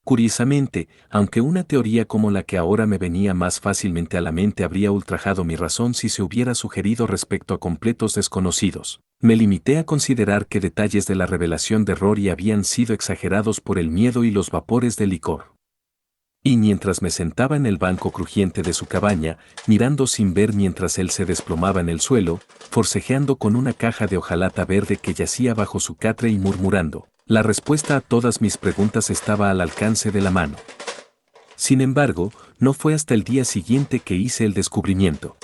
Curiosamente, aunque una teoría como la que ahora me venía más fácilmente a la mente habría ultrajado mi razón si se hubiera sugerido respecto a completos desconocidos, me limité a considerar que detalles de la revelación de Rory habían sido exagerados por el miedo y los vapores del licor. Y mientras me sentaba en el banco crujiente de su cabaña, mirando sin ver mientras él se desplomaba en el suelo, forcejeando con una caja de hojalata verde que yacía bajo su catre y murmurando, la respuesta a todas mis preguntas estaba al alcance de la mano. Sin embargo, no fue hasta el día siguiente que hice el descubrimiento.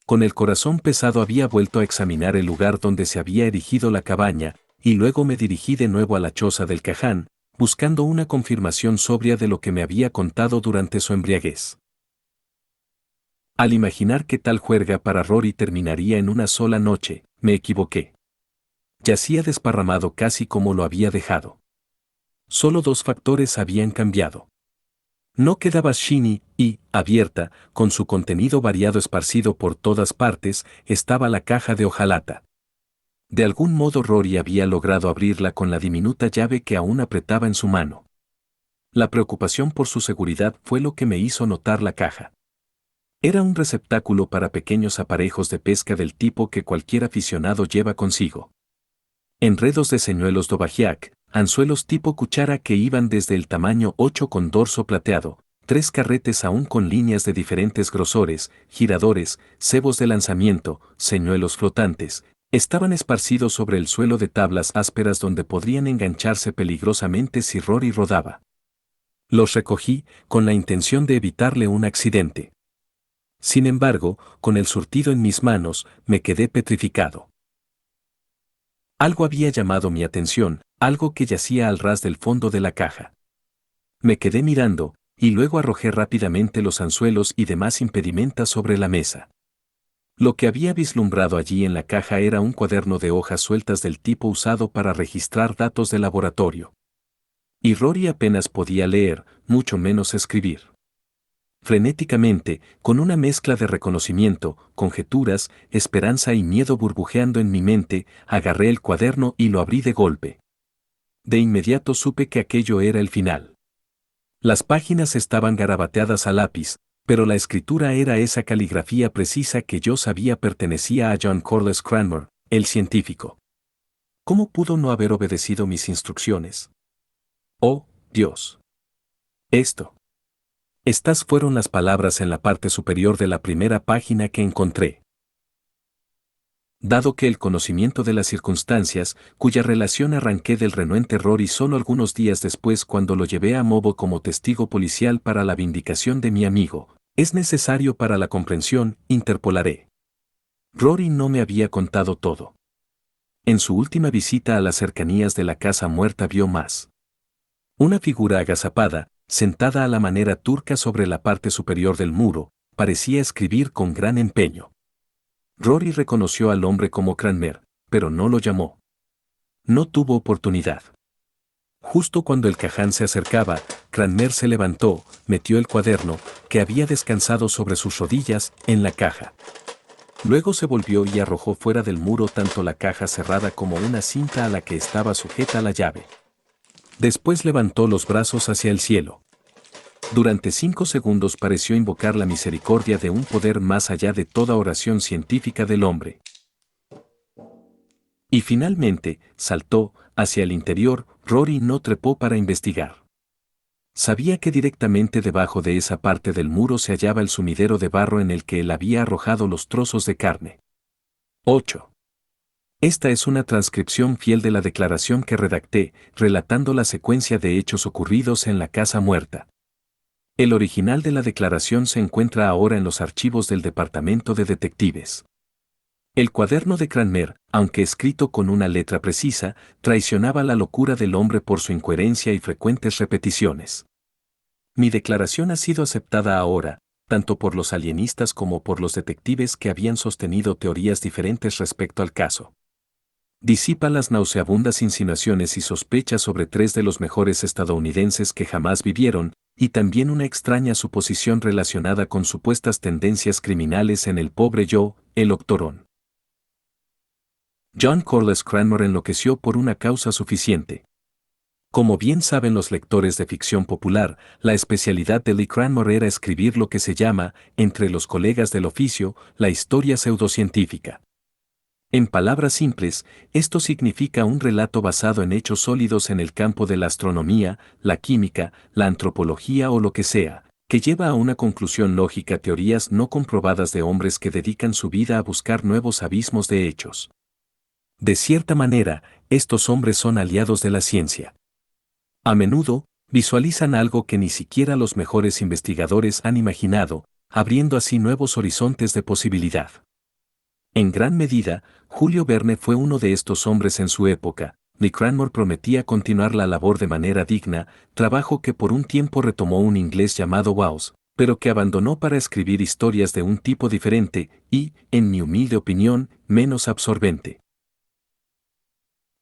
Con el corazón pesado había vuelto a examinar el lugar donde se había erigido la cabaña, y luego me dirigí de nuevo a la choza del Caján, buscando una confirmación sobria de lo que me había contado durante su embriaguez. Al imaginar que tal juerga para Rory terminaría en una sola noche, me equivoqué. Yacía desparramado casi como lo había dejado. Solo dos factores habían cambiado. No quedaba Shinny y, abierta, con su contenido variado esparcido por todas partes, estaba la caja de hojalata. De algún modo Rory había logrado abrirla con la diminuta llave que aún apretaba en su mano. La preocupación por su seguridad fue lo que me hizo notar la caja. Era un receptáculo para pequeños aparejos de pesca del tipo que cualquier aficionado lleva consigo. Enredos de señuelos Dovagiac, anzuelos tipo cuchara que iban desde el tamaño 8 con dorso plateado, 3 carretes aún con líneas de diferentes grosores, giradores, cebos de lanzamiento, señuelos flotantes, estaban esparcidos sobre el suelo de tablas ásperas donde podrían engancharse peligrosamente si Rory rodaba. Los recogí, con la intención de evitarle un accidente. Sin embargo, con el surtido en mis manos, me quedé petrificado. Algo había llamado mi atención, algo que yacía al ras del fondo de la caja. Me quedé mirando, y luego arrojé rápidamente los anzuelos y demás impedimentas sobre la mesa. Lo que había vislumbrado allí en la caja era un cuaderno de hojas sueltas del tipo usado para registrar datos de laboratorio. Y Rory apenas podía leer, mucho menos escribir. Frenéticamente, con una mezcla de reconocimiento, conjeturas, esperanza y miedo burbujeando en mi mente, agarré el cuaderno y lo abrí de golpe. De inmediato supe que aquello era el final. Las páginas estaban garabateadas a lápiz, pero la escritura era esa caligrafía precisa que yo sabía pertenecía a John Corliss Cranmer, el científico. ¿Cómo pudo no haber obedecido mis instrucciones? ¡Oh, Dios! Estas fueron las palabras en la parte superior de la primera página que encontré. Dado que el conocimiento de las circunstancias, cuya relación arranqué del renuente Rory solo algunos días después cuando lo llevé a Mobo como testigo policial para la vindicación de mi amigo, es necesario para la comprensión, interpolaré. Rory no me había contado todo. En su última visita a las cercanías de la casa muerta vio más. Una figura agazapada, sentada a la manera turca sobre la parte superior del muro, parecía escribir con gran empeño. Rory reconoció al hombre como Cranmer, pero no lo llamó. No tuvo oportunidad. Justo cuando el Caján se acercaba, Cranmer se levantó, metió el cuaderno, que había descansado sobre sus rodillas, en la caja. Luego se volvió y arrojó fuera del muro tanto la caja cerrada como una cinta a la que estaba sujeta la llave. Después levantó los brazos hacia el cielo. Durante 5 segundos pareció invocar la misericordia de un poder más allá de toda oración científica del hombre. Y finalmente, saltó, hacia el interior. Rory no trepó para investigar. Sabía que directamente debajo de esa parte del muro se hallaba el sumidero de barro en el que él había arrojado los trozos de carne. 8. Esta es una transcripción fiel de la declaración que redacté, relatando la secuencia de hechos ocurridos en la casa muerta. El original de la declaración se encuentra ahora en los archivos del Departamento de Detectives. El cuaderno de Cranmer, aunque escrito con una letra precisa, traicionaba la locura del hombre por su incoherencia y frecuentes repeticiones. Mi declaración ha sido aceptada ahora, tanto por los alienistas como por los detectives que habían sostenido teorías diferentes respecto al caso. Disipa las nauseabundas insinuaciones y sospechas sobre tres de los mejores estadounidenses que jamás vivieron, y también una extraña suposición relacionada con supuestas tendencias criminales en el pobre Joe, el octorón. John Corliss Cranmer enloqueció por una causa suficiente. Como bien saben los lectores de ficción popular, la especialidad de Lee Cranmer era escribir lo que se llama, entre los colegas del oficio, la historia pseudocientífica. En palabras simples, esto significa un relato basado en hechos sólidos en el campo de la astronomía, la química, la antropología o lo que sea, que lleva a una conclusión lógica teorías no comprobadas de hombres que dedican su vida a buscar nuevos abismos de hechos. De cierta manera, estos hombres son aliados de la ciencia. A menudo, visualizan algo que ni siquiera los mejores investigadores han imaginado, abriendo así nuevos horizontes de posibilidad. En gran medida, Julio Verne fue uno de estos hombres en su época. Lee Cranmer prometía continuar la labor de manera digna, trabajo que por un tiempo retomó un inglés llamado Waugh, pero que abandonó para escribir historias de un tipo diferente y, en mi humilde opinión, menos absorbente.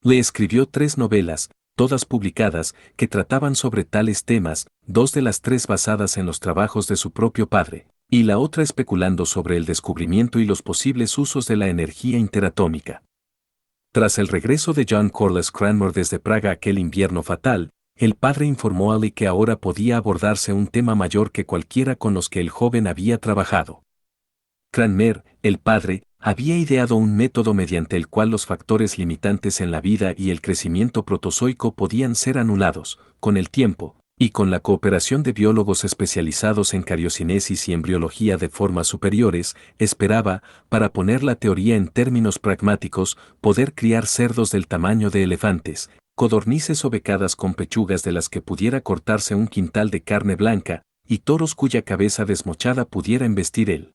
Le escribió 3 novelas, todas publicadas, que trataban sobre tales temas, 2 de las 3 basadas en los trabajos de su propio padre, y la otra especulando sobre el descubrimiento y los posibles usos de la energía interatómica. Tras el regreso de John Corliss Cranmer desde Praga aquel invierno fatal, el padre informó a Lee que ahora podía abordarse un tema mayor que cualquiera con los que el joven había trabajado. Cranmer, el padre, había ideado un método mediante el cual los factores limitantes en la vida y el crecimiento protozoico podían ser anulados, con el tiempo, y con la cooperación de biólogos especializados en cariocinesis y embriología de formas superiores, esperaba, para poner la teoría en términos pragmáticos, poder criar cerdos del tamaño de elefantes, codornices o becadas con pechugas de las que pudiera cortarse un quintal de carne blanca, y toros cuya cabeza desmochada pudiera embestir el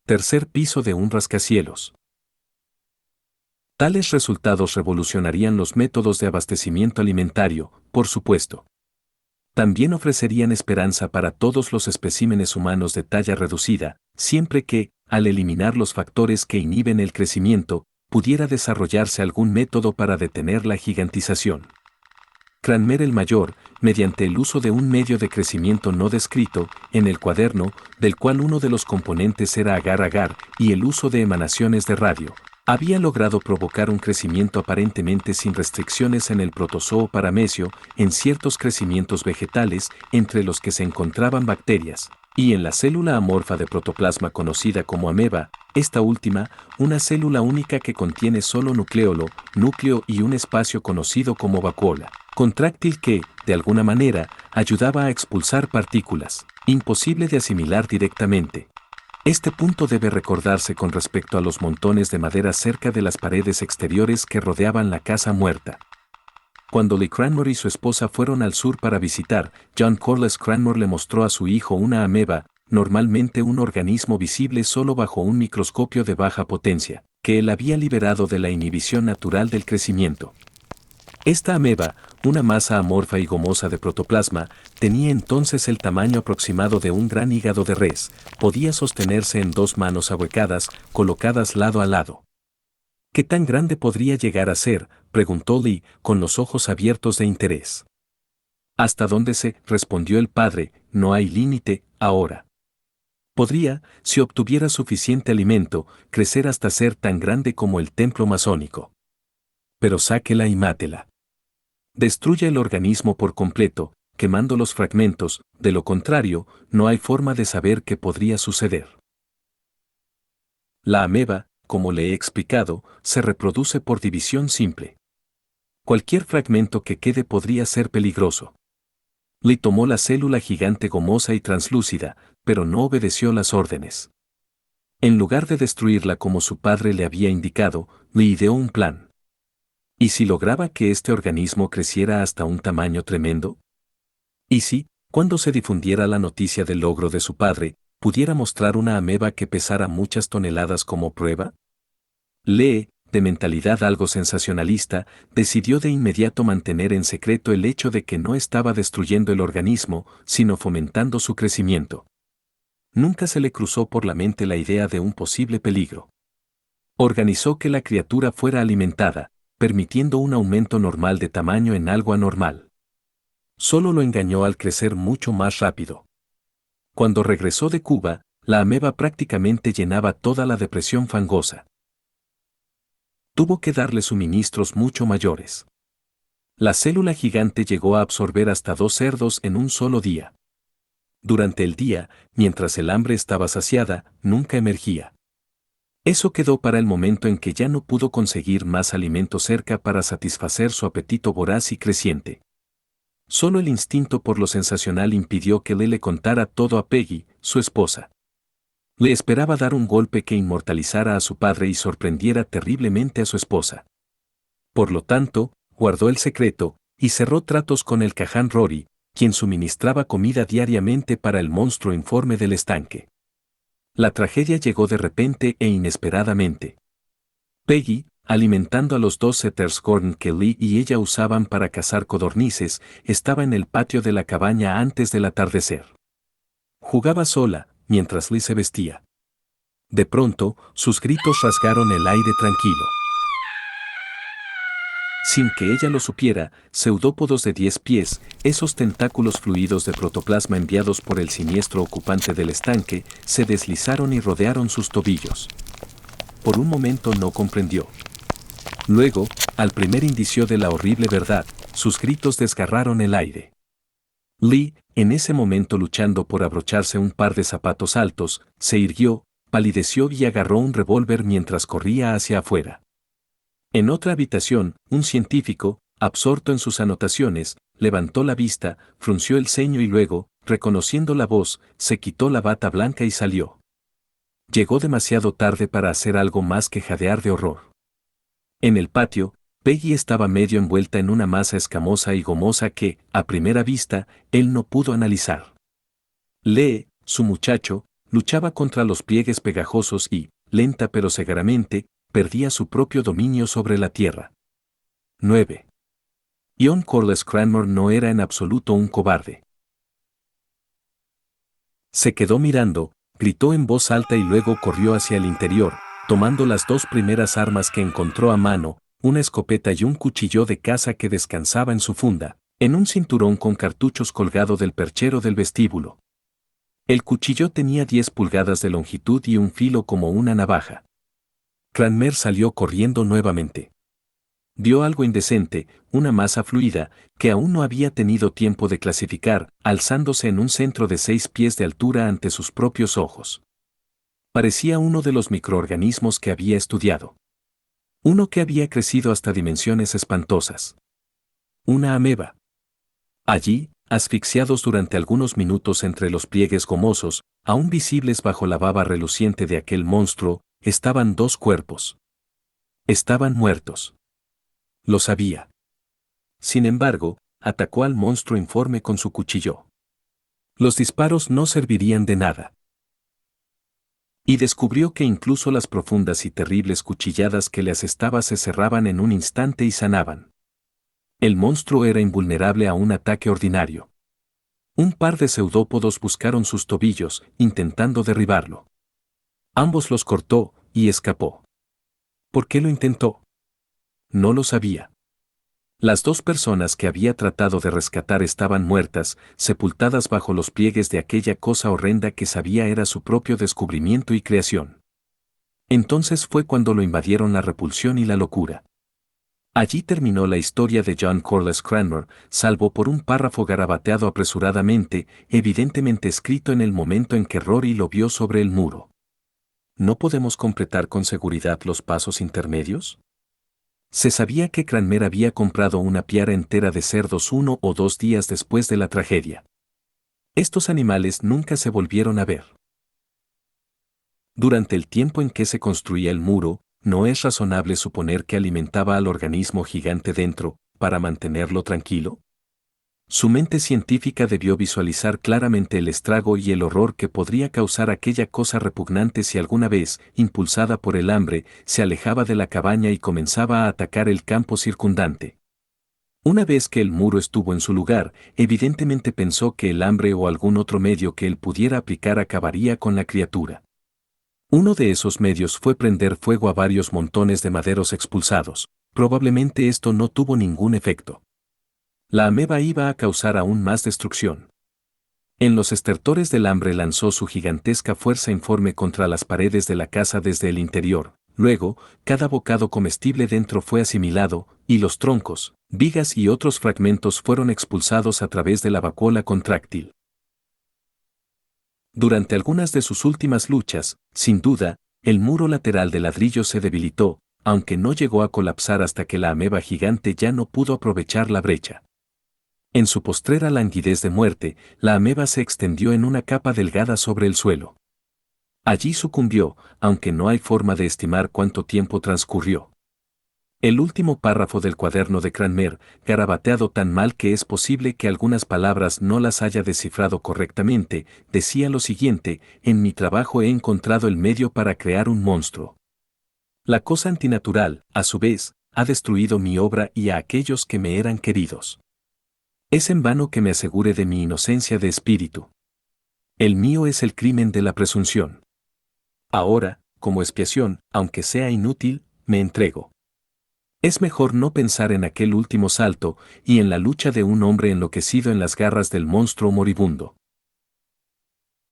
tercer piso de un rascacielos. Tales resultados revolucionarían los métodos de abastecimiento alimentario, por supuesto. También ofrecerían esperanza para todos los especímenes humanos de talla reducida, siempre que, al eliminar los factores que inhiben el crecimiento, pudiera desarrollarse algún método para detener la gigantización. Cranmer el Mayor, mediante el uso de un medio de crecimiento no descrito, en el cuaderno, del cual uno de los componentes era agar-agar, y el uso de emanaciones de radio, había logrado provocar un crecimiento aparentemente sin restricciones en el protozoo paramesio, en ciertos crecimientos vegetales, entre los que se encontraban bacterias, y en la célula amorfa de protoplasma conocida como ameba, esta última, una célula única que contiene solo núcleo y un espacio conocido como vacuola contráctil que, de alguna manera, ayudaba a expulsar partículas, imposible de asimilar directamente. Este punto debe recordarse con respecto a los montones de madera cerca de las paredes exteriores que rodeaban la casa muerta. Cuando Lee Cranmer y su esposa fueron al sur para visitar, John Corliss Cranmer le mostró a su hijo una ameba, normalmente un organismo visible solo bajo un microscopio de baja potencia, que él había liberado de la inhibición natural del crecimiento. Esta ameba, una masa amorfa y gomosa de protoplasma, tenía entonces el tamaño aproximado de un gran hígado de res, podía sostenerse en 2 manos ahuecadas, colocadas lado a lado. ¿Qué tan grande podría llegar a ser?, preguntó Lee, con los ojos abiertos de interés. ¿Hasta dónde respondió el padre, no hay límite, ahora. Podría, si obtuviera suficiente alimento, crecer hasta ser tan grande como el templo masónico. Pero sáquela y mátela. Destruya el organismo por completo, quemando los fragmentos, de lo contrario, no hay forma de saber qué podría suceder. La ameba, como le he explicado, se reproduce por división simple. Cualquier fragmento que quede podría ser peligroso. Lee tomó la célula gigante gomosa y translúcida, pero no obedeció las órdenes. En lugar de destruirla como su padre le había indicado, le ideó un plan. ¿Y si lograba que este organismo creciera hasta un tamaño tremendo? ¿Y si, cuando se difundiera la noticia del logro de su padre, pudiera mostrar una ameba que pesara muchas toneladas como prueba? Lee, de mentalidad algo sensacionalista, decidió de inmediato mantener en secreto el hecho de que no estaba destruyendo el organismo, sino fomentando su crecimiento. Nunca se le cruzó por la mente la idea de un posible peligro. Organizó que la criatura fuera alimentada, permitiendo un aumento normal de tamaño en algo anormal. Solo lo engañó al crecer mucho más rápido. Cuando regresó de Cuba, la ameba prácticamente llenaba toda la depresión fangosa. Tuvo que darle suministros mucho mayores. La célula gigante llegó a absorber hasta 2 cerdos en un solo día. Durante el día, mientras el hambre estaba saciada, nunca emergía. Eso quedó para el momento en que ya no pudo conseguir más alimento cerca para satisfacer su apetito voraz y creciente. Solo el instinto por lo sensacional impidió que le contara todo a Peggy, su esposa. Le esperaba dar un golpe que inmortalizara a su padre y sorprendiera terriblemente a su esposa. Por lo tanto, guardó el secreto y cerró tratos con el Caján Rory, quien suministraba comida diariamente para el monstruo informe del estanque. La tragedia llegó de repente e inesperadamente. Peggy, alimentando a los 2 setters corn que Lee y ella usaban para cazar codornices, estaba en el patio de la cabaña antes del atardecer. Jugaba sola, mientras Lee se vestía. De pronto, sus gritos rasgaron el aire tranquilo. Sin que ella lo supiera, pseudópodos de 10 pies, esos tentáculos fluidos de protoplasma enviados por el siniestro ocupante del estanque, se deslizaron y rodearon sus tobillos. Por un momento no comprendió. Luego, al primer indicio de la horrible verdad, sus gritos desgarraron el aire. Lee, en ese momento luchando por abrocharse un par de zapatos altos, se irguió, palideció y agarró un revólver mientras corría hacia afuera. En otra habitación, un científico, absorto en sus anotaciones, levantó la vista, frunció el ceño y luego, reconociendo la voz, se quitó la bata blanca y salió. Llegó demasiado tarde para hacer algo más que jadear de horror. En el patio, Peggy estaba medio envuelta en una masa escamosa y gomosa que, a primera vista, él no pudo analizar. Lee, su muchacho, luchaba contra los pliegues pegajosos y, lenta pero segaramente, perdía su propio dominio sobre la tierra. 9. Ian Corliss Cranmore no era en absoluto un cobarde. Se quedó mirando, gritó en voz alta y luego corrió hacia el interior, tomando las 2 primeras armas que encontró a mano, una escopeta y un cuchillo de caza que descansaba en su funda, en un cinturón con cartuchos colgado del perchero del vestíbulo. El cuchillo tenía 10 pulgadas de longitud y un filo como una navaja. Cranmer salió corriendo nuevamente. Vio algo indecente, una masa fluida, que aún no había tenido tiempo de clasificar, alzándose en un centro de 6 pies de altura ante sus propios ojos. Parecía uno de los microorganismos que había estudiado. Uno que había crecido hasta dimensiones espantosas. Una ameba. Allí, asfixiados durante algunos minutos entre los pliegues gomosos, aún visibles bajo la baba reluciente de aquel monstruo, estaban 2 cuerpos. Estaban muertos. Lo sabía. Sin embargo, atacó al monstruo informe con su cuchillo. Los disparos no servirían de nada. Y descubrió que incluso las profundas y terribles cuchilladas que le asestaba se cerraban en un instante y sanaban. El monstruo era invulnerable a un ataque ordinario. Un par de pseudópodos buscaron sus tobillos, intentando derribarlo. Ambos los cortó, y escapó. ¿Por qué lo intentó? No lo sabía. Las 2 personas que había tratado de rescatar estaban muertas, sepultadas bajo los pliegues de aquella cosa horrenda que sabía era su propio descubrimiento y creación. Entonces fue cuando lo invadieron la repulsión y la locura. Allí terminó la historia de John Corliss Cranmore, salvo por un párrafo garabateado apresuradamente, evidentemente escrito en el momento en que Rory lo vio sobre el muro. ¿No podemos completar con seguridad los pasos intermedios? Se sabía que Cranmer había comprado una piara entera de cerdos 1 o 2 días después de la tragedia. Estos animales nunca se volvieron a ver. Durante el tiempo en que se construía el muro, ¿no es razonable suponer que alimentaba al organismo gigante dentro, para mantenerlo tranquilo? Su mente científica debió visualizar claramente el estrago y el horror que podría causar aquella cosa repugnante si alguna vez, impulsada por el hambre, se alejaba de la cabaña y comenzaba a atacar el campo circundante. Una vez que el muro estuvo en su lugar, evidentemente pensó que el hambre o algún otro medio que él pudiera aplicar acabaría con la criatura. Uno de esos medios fue prender fuego a varios montones de maderos expulsados. Probablemente esto no tuvo ningún efecto. La ameba iba a causar aún más destrucción. En los estertores del hambre lanzó su gigantesca fuerza informe contra las paredes de la casa desde el interior. Luego, cada bocado comestible dentro fue asimilado, y los troncos, vigas y otros fragmentos fueron expulsados a través de la vacuola contráctil. Durante algunas de sus últimas luchas, sin duda, el muro lateral de ladrillo se debilitó, aunque no llegó a colapsar hasta que la ameba gigante ya no pudo aprovechar la brecha. En su postrera languidez de muerte, la ameba se extendió en una capa delgada sobre el suelo. Allí sucumbió, aunque no hay forma de estimar cuánto tiempo transcurrió. El último párrafo del cuaderno de Cranmer, garabateado tan mal que es posible que algunas palabras no las haya descifrado correctamente, decía lo siguiente: en mi trabajo he encontrado el medio para crear un monstruo. La cosa antinatural, a su vez, ha destruido mi obra y a aquellos que me eran queridos. Es en vano que me asegure de mi inocencia de espíritu. El mío es el crimen de la presunción. Ahora, como expiación, aunque sea inútil, me entrego. Es mejor no pensar en aquel último salto y en la lucha de un hombre enloquecido en las garras del monstruo moribundo.